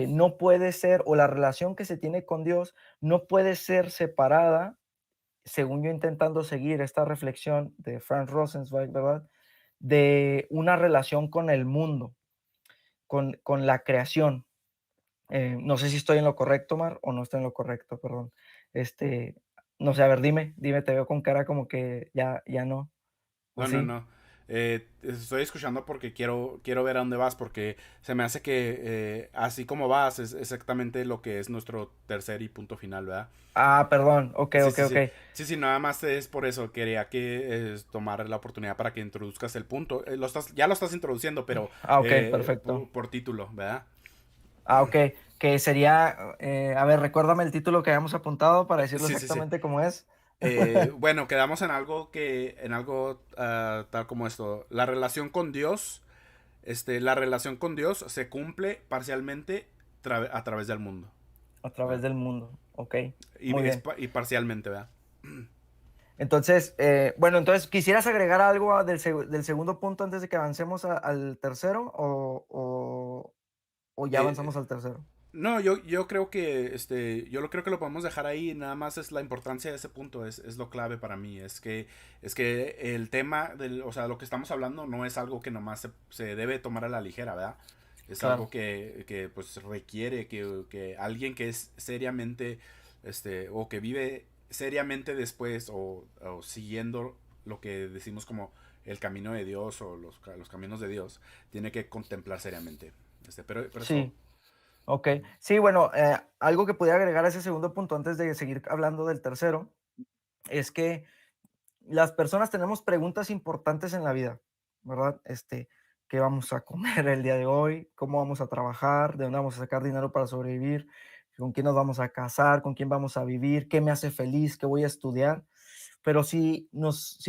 no puede ser, o la relación que se tiene con Dios, no puede ser separada, según yo intentando seguir esta reflexión de Franz Rosenzweig, ¿verdad? De una relación con el mundo, con la creación. No sé si estoy en lo correcto, Mar, o no estoy en lo correcto, perdón. Este, no sé, a ver, dime, te veo con cara como que ya no, ¿o No, no, sí? no. Estoy escuchando porque quiero ver a dónde vas, porque se me hace que así como vas es exactamente lo que es nuestro tercer y punto final, ¿verdad? Ah, perdón, ok, Sí, ok, sí, ok. sí. Sí, sí, nada más es por eso. Quería que tomar la oportunidad para que introduzcas el punto. Ya lo estás introduciendo, pero Ah, ok, perfecto. por título, ¿verdad? Ah, ok, que sería, a ver, recuérdame el título que habíamos apuntado para decirlo Sí, sí, sí. exactamente cómo es. Bueno, quedamos en algo tal como esto. La relación con Dios se cumple parcialmente a través del mundo, A través ¿verdad? del mundo, ok, Y, muy bien. y parcialmente, ¿verdad? Entonces, bueno, entonces, ¿quisieras agregar algo del segundo punto antes de que avancemos al tercero o ya Eh, avanzamos al tercero? no, yo creo que yo lo creo que lo podemos dejar ahí, nada más es la importancia de ese punto, es lo clave para mí, es que el tema o sea, lo que estamos hablando no es algo que nomás se debe tomar a la ligera, ¿verdad? Es algo Claro, que pues requiere que alguien que es seriamente, o que vive seriamente después o siguiendo lo que decimos como el camino de Dios o los caminos de Dios, tiene que contemplar seriamente. Pero eso. sí. Ok, sí, bueno, algo que podría agregar a ese segundo punto antes de seguir hablando del tercero es que las personas tenemos preguntas importantes en la vida, ¿verdad? ¿Qué vamos a comer el día de hoy? ¿Cómo vamos a trabajar? ¿De dónde vamos a sacar dinero para sobrevivir? ¿Con quién nos vamos a casar? ¿Con quién vamos a vivir? ¿Qué me hace feliz? ¿Qué voy a estudiar? Pero si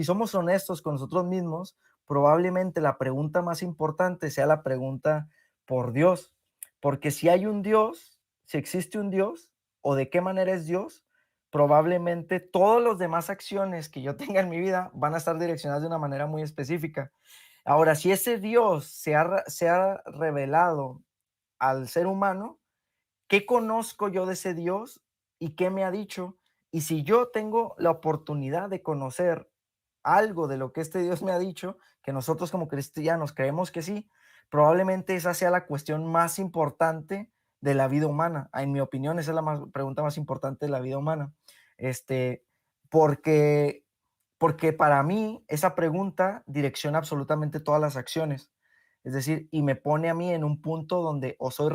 somos honestos con nosotros mismos, probablemente la pregunta más importante sea la pregunta por Dios. Porque si hay un Dios, si existe un Dios, o de qué manera es Dios, probablemente todas las demás acciones que yo tenga en mi vida van a estar direccionadas de una manera muy específica. Ahora, si ese Dios se ha revelado al ser humano, ¿qué conozco yo de ese Dios y qué me ha dicho? Y si yo tengo la oportunidad de conocer algo de lo que este Dios me ha dicho, que nosotros como cristianos creemos que sí, probablemente esa sea la cuestión más importante de la vida humana. En mi opinión, esa es pregunta más importante de la vida humana. Este, porque, porque para mí esa pregunta direcciona absolutamente todas las acciones. Es decir, y me pone a mí en un punto donde o soy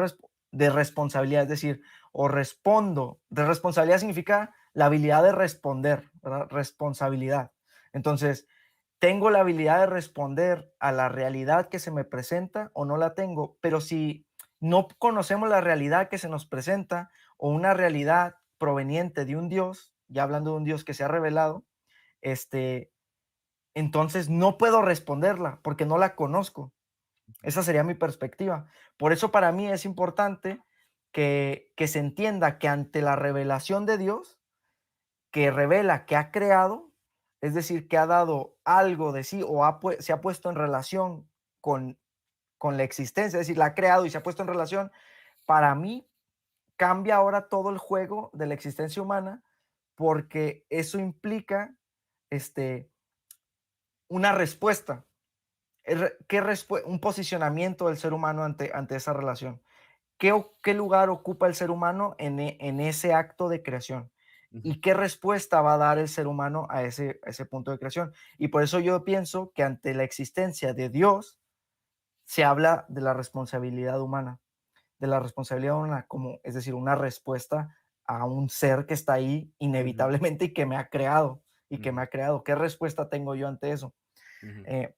de responsabilidad, es decir, o respondo. De responsabilidad significa la habilidad de responder, ¿verdad? Responsabilidad. Entonces, ¿tengo la habilidad de responder a la realidad que se me presenta o no la tengo? Pero si no conocemos la realidad que se nos presenta o una realidad proveniente de un Dios, ya hablando de un Dios que se ha revelado, este, entonces no puedo responderla porque no la conozco. Esa sería mi perspectiva. Por eso para mí es importante que se entienda que ante la revelación de Dios, que revela que ha creado, es decir, que ha dado algo de sí o se ha puesto en relación con, con la existencia, es decir, la ha creado y se ha puesto en relación, para mí cambia ahora todo el juego de la existencia humana porque eso implica este, una respuesta. Un posicionamiento del ser humano ante esa relación. ¿Qué lugar ocupa el ser humano en ese acto de creación? Ujú. ¿Y qué respuesta va a dar el ser humano a ese punto de creación? Y por eso yo pienso que ante la existencia de Dios se habla de la responsabilidad humana, de la responsabilidad humana como, es decir, una respuesta a un ser que está ahí Ujú. inevitablemente y que me ha creado y que me Ujú, ha creado. ¿Qué respuesta tengo yo ante eso? ujú, Eh,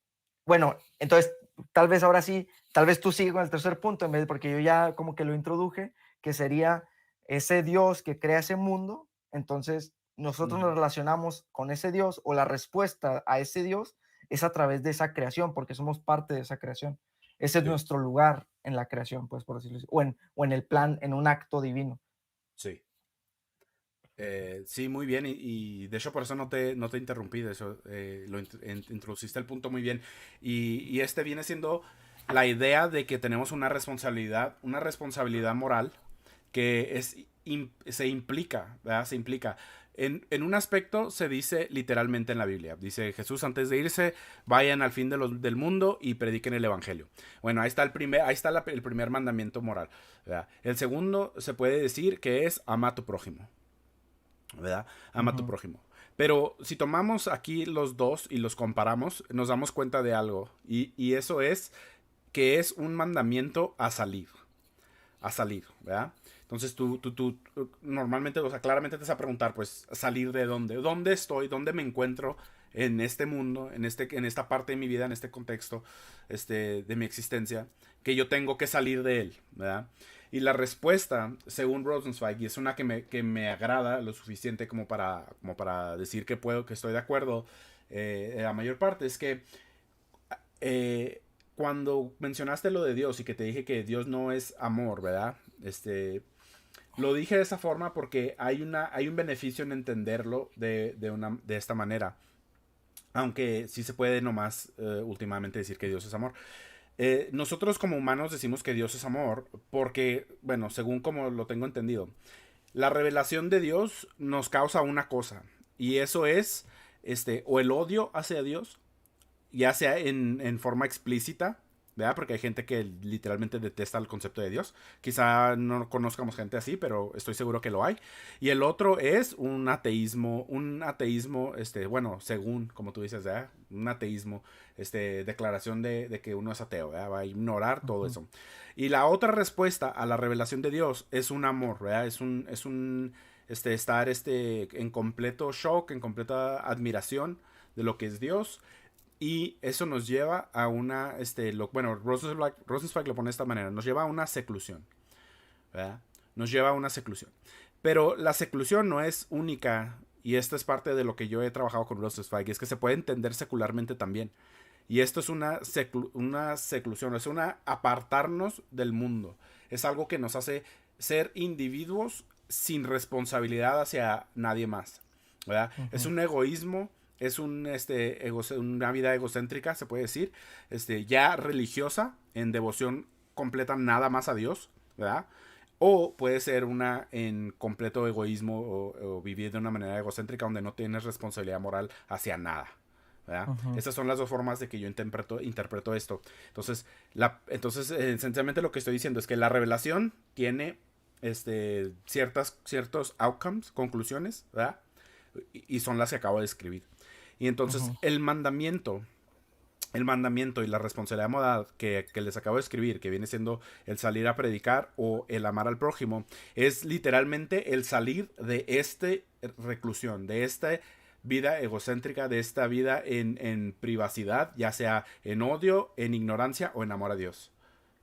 bueno, entonces, tal vez ahora sí, tal vez tú sigas con el tercer punto, en vez, porque yo ya como que lo introduje, que sería ese Dios que crea ese mundo. Entonces, nosotros nos ujú. relacionamos con ese Dios, o la respuesta a ese Dios es a través de esa creación, porque somos parte de esa creación. Ese es Sí, nuestro lugar en la creación, pues, por decirlo así, o en el plan, en un acto divino. sí. Sí, muy bien, y de hecho por eso no te interrumpí, de eso introduciste el punto muy bien. Y este viene siendo la idea de que tenemos una responsabilidad moral que se implica, ¿verdad? Se implica. En un aspecto se dice literalmente en la Biblia. Dice Jesús antes de irse, vayan al fin del mundo y prediquen el Evangelio. Bueno, ahí está el primer mandamiento moral, ¿verdad? El segundo se puede decir que es ama a tu prójimo, ¿verdad? Ama a tu Ujú, prójimo. Pero si tomamos aquí los dos y los comparamos, nos damos cuenta de algo. Y eso es que es un mandamiento a salir, ¿verdad? Entonces tú normalmente, o sea, claramente te vas a preguntar, pues, ¿salir de dónde? ¿Dónde estoy? ¿Dónde me encuentro en este mundo, en esta parte de mi vida, en este contexto de mi existencia, que yo tengo que salir de él, ¿verdad? Y la respuesta, según Rosenzweig, y es una que me agrada lo suficiente como para decir que puedo, que estoy de acuerdo la mayor parte, es que eh, cuando mencionaste lo de Dios y que te dije que Dios no es amor, ¿verdad? Lo dije de esa forma porque hay un beneficio en entenderlo de esta manera. Aunque sí se puede nomás últimamente decir que Dios es amor. Nosotros como humanos decimos que Dios es amor porque, bueno, según como lo tengo entendido, la revelación de Dios nos causa una cosa. Y eso es, o el odio hacia Dios, ya sea en forma explícita, ¿verdad? Porque hay gente que literalmente detesta el concepto de Dios. Quizá no conozcamos gente así, pero estoy seguro que lo hay. Y el otro es un ateísmo, bueno, según, como tú dices, ¿verdad? Un ateísmo, declaración de que uno es ateo, ¿verdad? Va a ignorar todo ujú, eso. Y la otra respuesta a la revelación de Dios es un amor, ¿verdad? Estar en completo shock, en completa admiración de lo que es Dios, y eso nos lleva a bueno, Rosenzweig lo pone de esta manera, nos lleva a una seclusión, ¿verdad? Nos lleva a una seclusión. Pero la seclusión no es única, y esta es parte de lo que yo he trabajado con Rosenzweig, es que se puede entender secularmente también. Y esto es una seclusión, es una apartarnos del mundo. Es algo que nos hace ser individuos sin responsabilidad hacia nadie más, ¿verdad? Es ujú, un egoísmo, una vida egocéntrica, se puede decir, ya religiosa, en devoción completa nada más a Dios, ¿verdad? O puede ser una en completo egoísmo o vivir de una manera egocéntrica donde no tienes responsabilidad moral hacia nada, ¿verdad? ujú, Esas son las dos formas de que yo interpreto esto. Entonces, esencialmente lo que estoy diciendo es que la revelación tiene ciertos outcomes, conclusiones, ¿verdad? Y son las que acabo de escribir. Y entonces ujú, el mandamiento y la responsabilidad moral que les acabo de escribir, que viene siendo el salir a predicar o el amar al prójimo, es literalmente el salir de reclusión, de esta vida egocéntrica, de esta vida en privacidad, ya sea en odio, en ignorancia o en amor a Dios,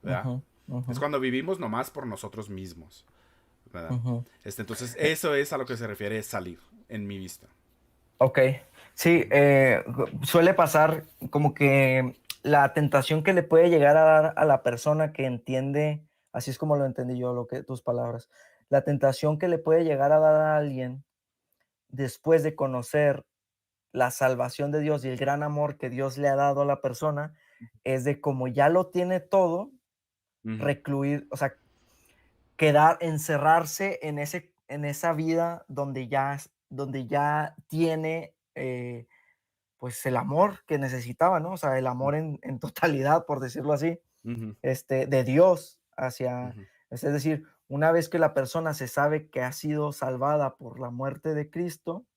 ¿verdad? ujú, ujú, Es cuando vivimos nomás por nosotros mismos, ¿verdad? ujú. Entonces, eso es a lo que se refiere salir, en mi vista. Ok, sí, suele pasar como que la tentación que le puede llegar a dar a la persona que entiende, así es como lo entendí yo, tus palabras, la tentación que le puede llegar a dar a alguien después de conocer la salvación de Dios y el gran amor que Dios le ha dado a la persona, es de como ya lo tiene todo, Ujú, recluir, o sea, encerrarse en esa vida donde ya tiene, pues, el amor que necesitaba, ¿no? O sea, el amor en totalidad, por decirlo así, ujú, de Dios hacia, ujú, es decir, una vez que la persona se sabe que ha sido salvada por la muerte de Cristo,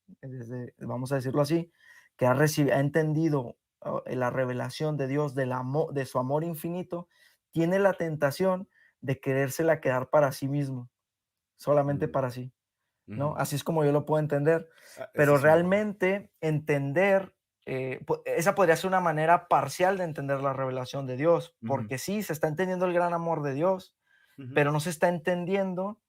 vamos a decirlo así, que ha entendido la revelación de Dios, de su amor infinito, tiene la tentación de querérsela quedar para sí mismo, solamente ujú. para sí. ¿no? Ujú. Así es como yo lo puedo entender. Esa Pero es una buena. realmente entender, esa podría ser una manera parcial de entender la revelación de Dios, Ujú, porque sí, se está entendiendo el gran amor de Dios, ujú, pero no se está entendiendo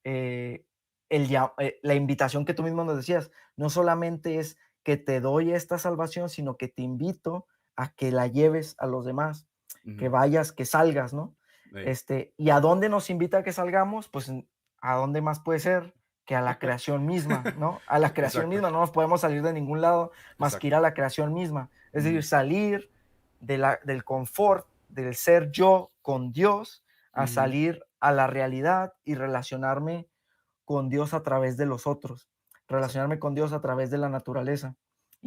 eh, la invitación que tú mismo nos decías. No solamente es que te doy esta salvación, sino que te invito a que la lleves a los demás, que ujú. vayas, que salgas, ¿no? Ey. ¿Y a dónde nos invita a que salgamos? Pues a dónde más puede ser que a la creación misma, ¿no? A la creación Exacto, misma, no nos podemos salir de ningún lado más que ir exacto. a la creación misma. Es decir, Ujú, salir del confort del ser yo con Dios a ujú, salir a la realidad y relacionarme con Dios a través de los otros, exacto. relacionarme con Dios a través de la naturaleza.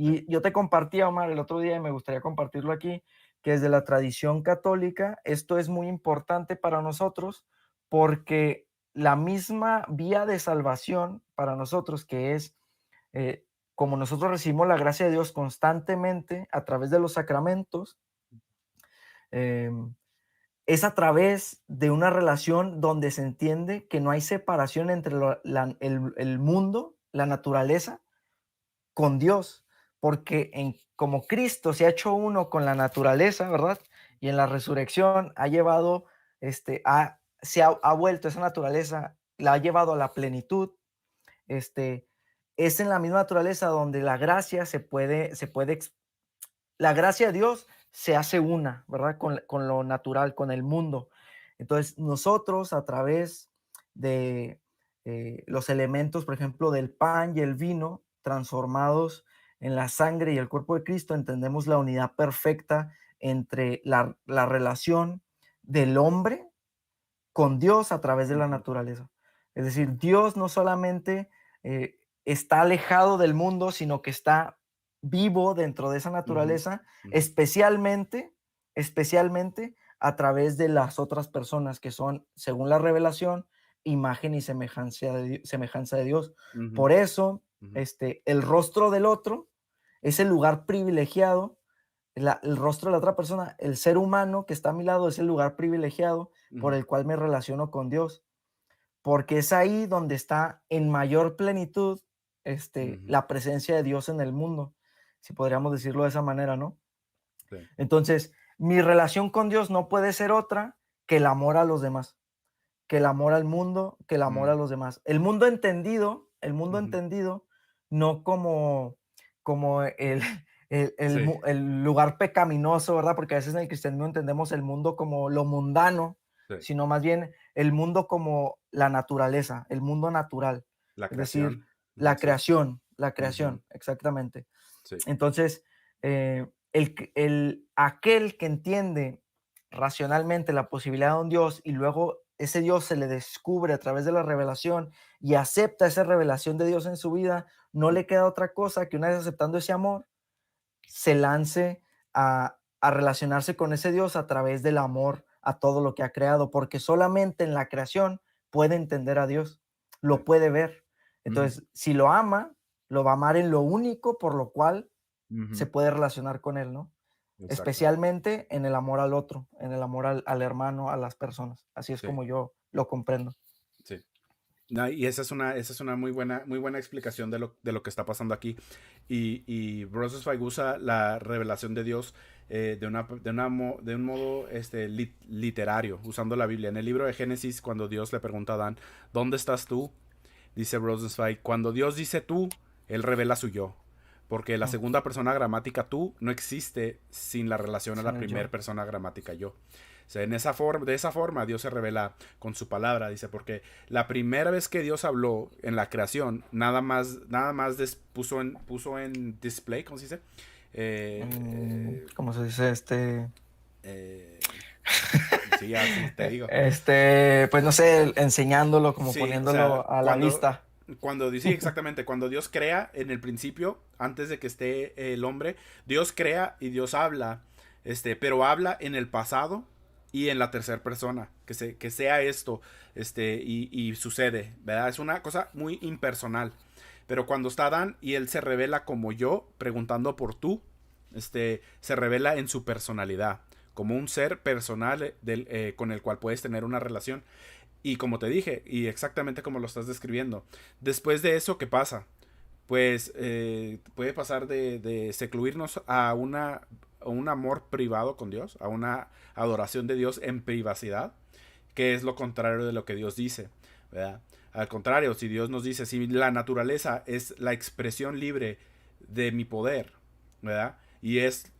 Ey. Y yo te compartía, Omar, el otro día y me gustaría compartirlo aquí, que desde la tradición católica esto es muy importante para nosotros porque la misma vía de salvación para nosotros, que es como nosotros recibimos la gracia de Dios constantemente a través de los sacramentos, eh, es a través de una relación donde se entiende que no hay separación entre el mundo, la naturaleza, con Dios, porque como Cristo se ha hecho uno con la naturaleza, ¿verdad? Y en la resurrección ha llevado, ha vuelto esa naturaleza, la ha llevado a la plenitud, es en la misma naturaleza donde la gracia la gracia de Dios se hace una, ¿verdad? Con lo natural, con el mundo. Entonces, nosotros a través de los elementos, por ejemplo, del pan y el vino, transformados en la sangre y el cuerpo de Cristo, entendemos la unidad perfecta entre la relación del hombre con Dios a través de la Ujú, naturaleza. Es decir, Dios no solamente está alejado del mundo, sino que está vivo dentro de esa ujú, naturaleza, ujú, especialmente a través de las otras personas que son, según la revelación, imagen y semejanza de Dios. ujú, Por eso, ujú, el rostro del otro es el lugar privilegiado, el rostro de la otra persona, el ser humano que está a mi lado es el lugar privilegiado por ujú, el cual me relaciono con Dios, porque es ahí donde está en mayor plenitud ujú. la presencia de Dios en el mundo, si podríamos decirlo de esa manera, ¿no? Sí. Entonces, mi relación con Dios no puede ser otra que el amor a los demás, que el amor al mundo, que el amor a Mm, los demás. El mundo ujú. entendido no como Sí, el lugar pecaminoso, ¿verdad? Porque a veces en el cristianismo entendemos el mundo como lo mundano, sí. sino más bien el mundo como la naturaleza, el mundo natural, La es decir, creación. Ujú, sí. la Ujú, creación, exactamente. sí. Entonces, aquel que entiende racionalmente la posibilidad de un Dios y luego ese Dios se le descubre a través de la revelación y acepta esa revelación de Dios en su vida, no le queda otra cosa que una vez aceptando ese amor, se lance a relacionarse con ese Dios a través del amor a todo lo que ha creado, porque solamente en la creación puede entender a Dios, Sí. lo puede ver. Ujú, Entonces, si lo ama, lo va a amar en lo único por lo cual se ujú. puede relacionar con él, ¿no? Exacto. Especialmente en el amor al otro, en el amor al hermano, a las personas. Así es Sí, como yo lo comprendo. sí. No, y esa es una muy buena explicación de lo que está pasando aquí. Y Rosenzweig usa la revelación de Dios de un modo literario, usando la Biblia. En el libro de Génesis, cuando Dios le pregunta a Adán, ¿dónde estás tú? Dice Rosenzweig, cuando Dios dice tú, Él revela su yo. Porque la Mm, segunda persona gramática tú no existe sin la relación a sin la el primera yo. persona gramática yo. O sea, de esa forma Dios se revela con su palabra, dice, porque la primera vez que Dios habló en la creación, nada más puso en display, ¿cómo se dice? ¿Cómo se dice? Eh, sí, así te digo. Pues no sé, enseñándolo, como Sí, o sea, poniéndolo a la vista. sí, exactamente, cuando Dios crea en el principio, antes de que esté el hombre, Dios crea y Dios habla, pero habla en el pasado y en la tercera persona, que sea esto, y sucede, ¿verdad? Es una cosa muy impersonal. Pero cuando está Adán y él se revela como yo, preguntando por tú, se revela en su personalidad, como un ser personal con el cual puedes tener una relación. Y como te dije, y exactamente como lo estás describiendo, después de eso, ¿qué pasa? Pues puede pasar de secluirnos a un amor privado con Dios, a una adoración de Dios en privacidad, que es lo contrario de lo que Dios dice, ¿verdad? Al contrario, si Dios nos dice, si la naturaleza es la expresión libre de mi poder, ¿verdad? Y es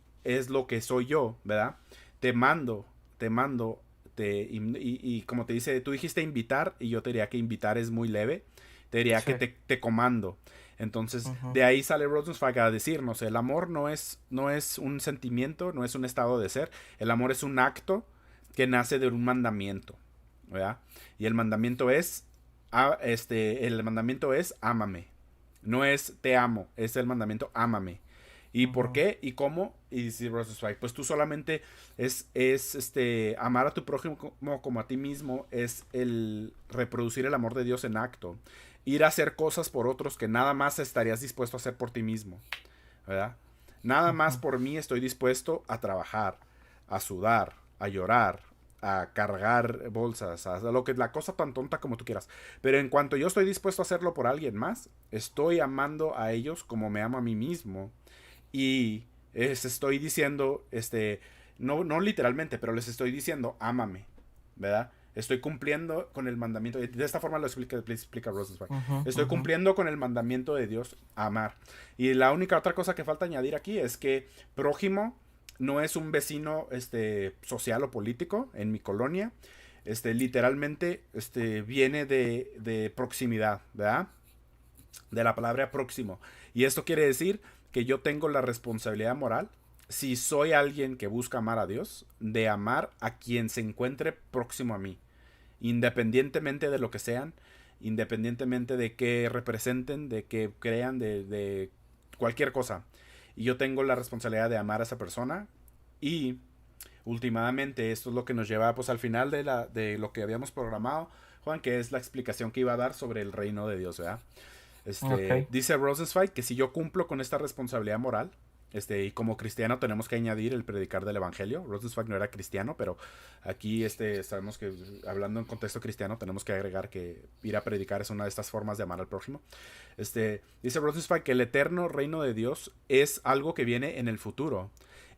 lo que soy yo, ¿verdad? Te mando, te mando, y como te dice, tú dijiste invitar, y yo te diría que invitar es muy leve, te diría que Sí. te comando. Entonces, Ujú, de ahí sale Rosenzweig a decirnos, el amor no es un sentimiento, no es un estado de ser, el amor es un acto que nace de un mandamiento, ¿verdad? Y el mandamiento es ámame. No es te amo, es el mandamiento ámame. ¿Y por ujú, qué? ¿Y cómo? Y dice Rosenzweig, pues tú solamente es amar a tu prójimo como a ti mismo, es el reproducir el amor de Dios en acto. Ir a hacer cosas por otros que nada más estarías dispuesto a hacer por ti mismo, ¿verdad? Nada más ujú. por mí estoy dispuesto a trabajar, a sudar, a llorar, a cargar bolsas, a lo que la cosa tan tonta como tú quieras. Pero en cuanto yo estoy dispuesto a hacerlo por alguien más, estoy amando a ellos como me amo a mí mismo y les estoy diciendo, no literalmente, pero les estoy diciendo, ámame, ¿verdad? Estoy cumpliendo con el mandamiento. De esta forma lo explica Rosenzweig. Ujú, Estoy ujú. cumpliendo con el mandamiento de Dios, amar. Y la única otra cosa que falta añadir aquí es que prójimo no es un vecino social o político en mi colonia. Literalmente viene de proximidad, ¿verdad? De la palabra próximo. Y esto quiere decir que yo tengo la responsabilidad moral, si soy alguien que busca amar a Dios, de amar a quien se encuentre próximo a mí, independientemente de lo que sean, independientemente de qué representen, de qué crean, de cualquier cosa. Y yo tengo la responsabilidad de amar a esa persona y últimamente esto es lo que nos lleva pues al final de lo que habíamos programado, Juan, que es la explicación que iba a dar sobre el reino de Dios, ¿verdad? Ok. Dice Rosenzweig que si yo cumplo con esta responsabilidad moral, y como cristiano tenemos que añadir el predicar del evangelio. Rosenzweig no era cristiano, pero aquí sabemos que hablando en contexto cristiano tenemos que agregar que ir a predicar es una de estas formas de amar al prójimo. Dice Rosenzweig que el eterno reino de Dios es algo que viene en el futuro.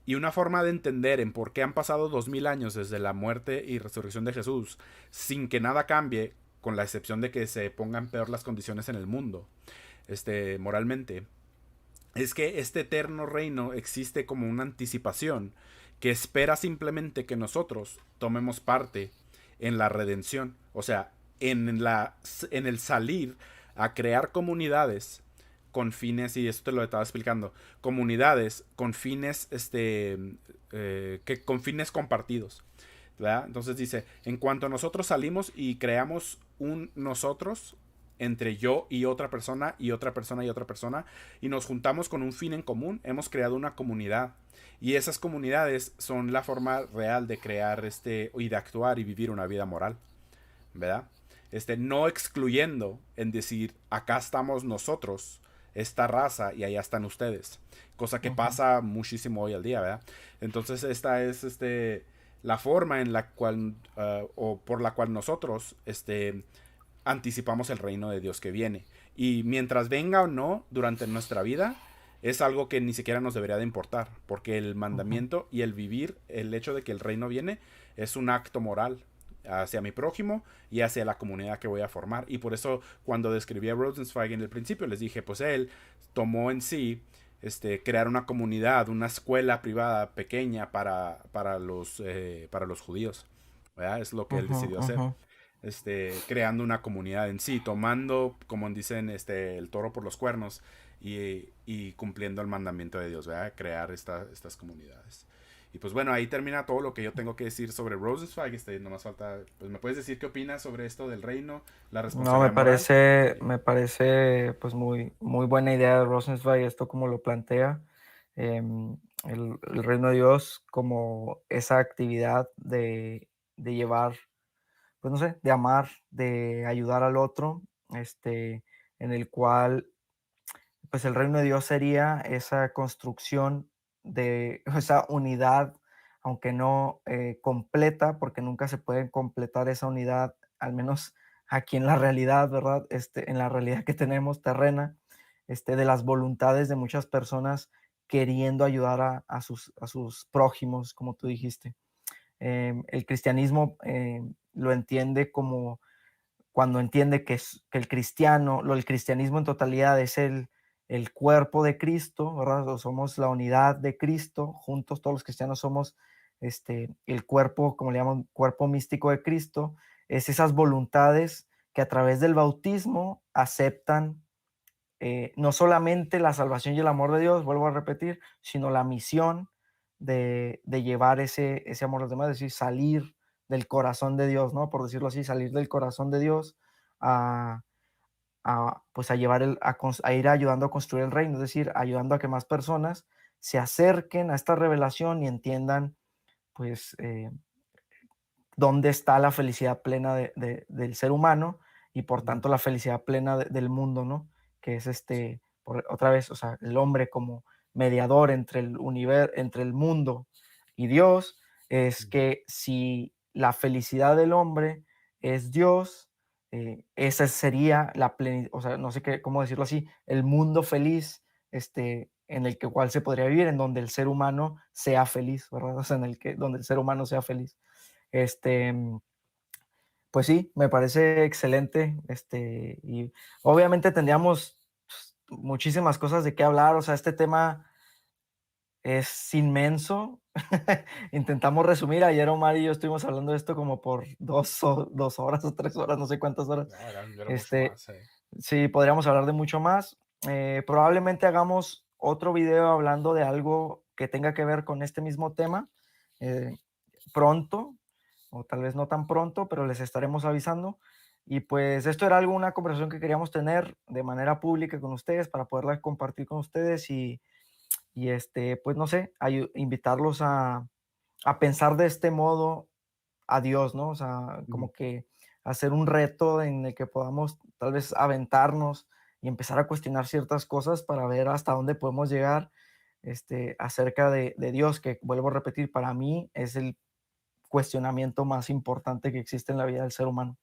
Y una forma de entender en por qué han pasado 2000 años desde la muerte y resurrección de Jesús sin que nada cambie, con la excepción de que se pongan peor las condiciones en el mundo, moralmente, es que este eterno reino existe como una anticipación que espera simplemente que nosotros tomemos parte en la redención, o sea, en el salir a crear comunidades con fines, y esto te lo estaba explicando, comunidades con fines, con fines compartidos, ¿verdad? Entonces dice, en cuanto nosotros salimos y creamos un nosotros entre yo y otra persona y otra persona y otra persona y nos juntamos con un fin en común, hemos creado una comunidad. Y esas comunidades son la forma real de crear y de actuar y vivir una vida moral, ¿verdad? No excluyendo en decir, acá estamos nosotros, esta raza, y allá están ustedes. Cosa que Ujú, pasa muchísimo hoy al día, ¿verdad? Entonces esta es la forma en la cual, o por la cual nosotros, anticipamos el reino de Dios que viene. Y mientras venga o no durante nuestra vida, es algo que ni siquiera nos debería de importar, porque el ujú. mandamiento y el vivir, el hecho de que el reino viene, es un acto moral hacia mi prójimo y hacia la comunidad que voy a formar. Y por eso cuando describí a Rosenzweig en el principio, les dije, pues él tomó en sí crear una comunidad, una escuela privada pequeña para los judíos. ¿Verdad? Es lo que él Ujú, decidió hacer, ujú. creando una comunidad en sí, tomando, como dicen, el toro por los cuernos y cumpliendo el mandamiento de Dios, ¿verdad? Crear estas comunidades. Y pues bueno, ahí termina todo lo que yo tengo que decir sobre Rosenzweig. Nomás falta, pues me puedes decir qué opinas sobre esto del reino, la No, responsabilidad moral. me parece pues muy buena idea de Rosenzweig esto como lo plantea. El reino de Dios como esa actividad de llevar, pues no sé, de amar, de ayudar al otro, en el cual pues el reino de Dios sería esa construcción de esa unidad, aunque no completa, porque nunca se puede completar esa unidad al menos aquí en la realidad, ¿verdad? En la realidad que tenemos terrena, de las voluntades de muchas personas queriendo ayudar a sus prójimos, como tú dijiste. El cristianismo lo entiende como cuando entiende que el cristiano, el cristianismo en totalidad es el cuerpo de Cristo, ¿verdad? O somos la unidad de Cristo, juntos todos los cristianos somos el cuerpo, como le llaman, cuerpo místico de Cristo, es esas voluntades que a través del bautismo aceptan no solamente la salvación y el amor de Dios, vuelvo a repetir, sino la misión de llevar ese amor a los demás, es decir, salir del corazón de Dios, ¿no? Por decirlo así, salir del corazón de Dios a, pues a llevar a ir ayudando a construir el reino, es decir, ayudando a que más personas se acerquen a esta revelación y entiendan, pues, dónde está la felicidad plena del ser humano y por Ujú. tanto la felicidad plena del mundo, ¿no? Que es otra vez, o sea, el hombre como mediador entre entre el mundo y Dios, es Ujú. que si la felicidad del hombre es Dios, esa sería la plenitud, o sea, no sé qué, cómo decirlo así, el mundo feliz, en el que cual se podría vivir, en donde el ser humano sea feliz, ¿verdad? O sea, donde el ser humano sea feliz. Este, pues sí, me parece excelente. Y obviamente tendríamos muchísimas cosas de qué hablar. O sea, este tema es inmenso. Intentamos resumir. Ayer Omar y yo estuvimos hablando de esto como por 2 horas o 3 horas, no sé cuántas horas. Ah, era mucho Este, más, eh. sí, podríamos hablar de mucho más. Probablemente hagamos otro video hablando de algo que tenga que ver con este mismo tema eh, pronto, o tal vez no tan pronto, pero les estaremos avisando. Y pues esto era una conversación que queríamos tener de manera pública con ustedes para poderla compartir con ustedes y pues no sé, invitarlos a pensar de este modo a Dios, ¿no? O sea, Ujú. como que hacer un reto en el que podamos tal vez aventarnos y empezar a cuestionar ciertas cosas para ver hasta dónde podemos llegar acerca de Dios, que vuelvo a repetir, para mí es el cuestionamiento más importante que existe en la vida del ser humano.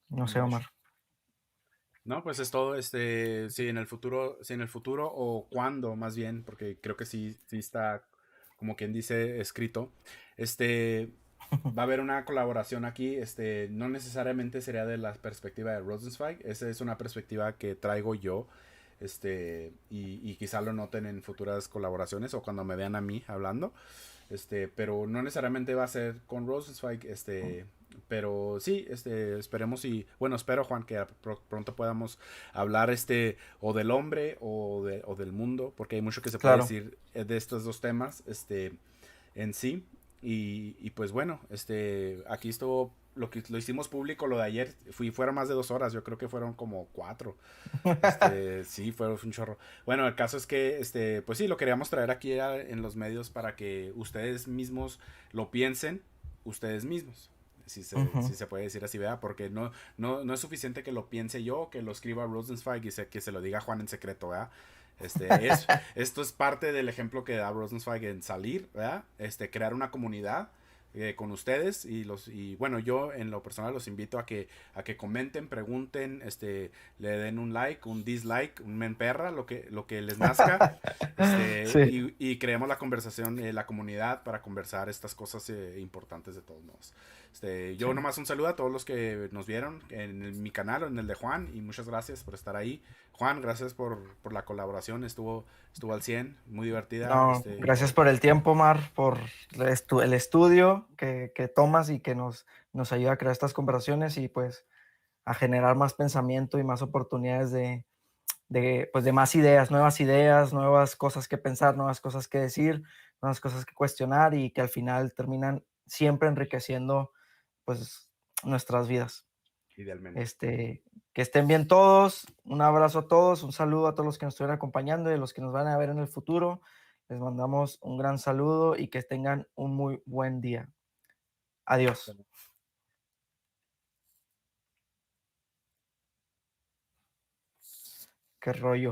No sé, De hecho. Omar. No, pues es todo, si en el futuro o cuándo más bien, porque creo que sí, sí está, como quien dice, escrito, este, va a haber una colaboración aquí, no necesariamente sería de la perspectiva de Rosenzweig, esa es una perspectiva que traigo yo, y quizá lo noten en futuras colaboraciones o cuando me vean a mí hablando, pero no necesariamente va a ser con Rosenzweig, pero sí, esperemos y, bueno, espero Juan que pronto podamos hablar, o del hombre o del mundo, porque hay mucho que se puede Claro, decir de estos dos temas, en sí. Y pues bueno, aquí estuvo lo que lo hicimos público, lo de ayer, fueron más de 2 horas, yo creo que fueron como 4. Sí, fue un chorro. Bueno, el caso es que, pues sí, lo queríamos traer aquí en los medios para que ustedes mismos lo piensen, ustedes mismos. Si ujú, se puede decir así, ¿verdad? Porque no es suficiente que lo piense yo, que lo escriba Rosenzweig y que se lo diga Juan en secreto, ¿verdad? Esto es parte del ejemplo que da Rosenzweig en salir, ¿verdad? Crear una comunidad con ustedes y bueno, yo en lo personal los invito a que comenten, pregunten, le den un like, un dislike, un me emperra, lo que les nazca, sí, y creemos la conversación, la comunidad para conversar estas cosas importantes de todos modos. Yo sí. nomás un saludo a todos los que nos vieron en mi canal o en el de Juan y muchas gracias por estar ahí. Juan, gracias por la colaboración, estuvo al 100, muy divertida. No, gracias por el tiempo, Omar, por el estudio que tomas y que nos ayuda a crear estas conversaciones y pues a generar más pensamiento y más oportunidades pues de más ideas, nuevas cosas que pensar, nuevas cosas que decir, nuevas cosas que cuestionar y que al final terminan siempre enriqueciendo pues nuestras vidas. Idealmente. Este, que estén bien todos, un abrazo a todos, un saludo a todos los que nos estuvieron acompañando y a los que nos van a ver en el futuro. Les mandamos un gran saludo y que tengan un muy buen día. Adiós. Qué rollo.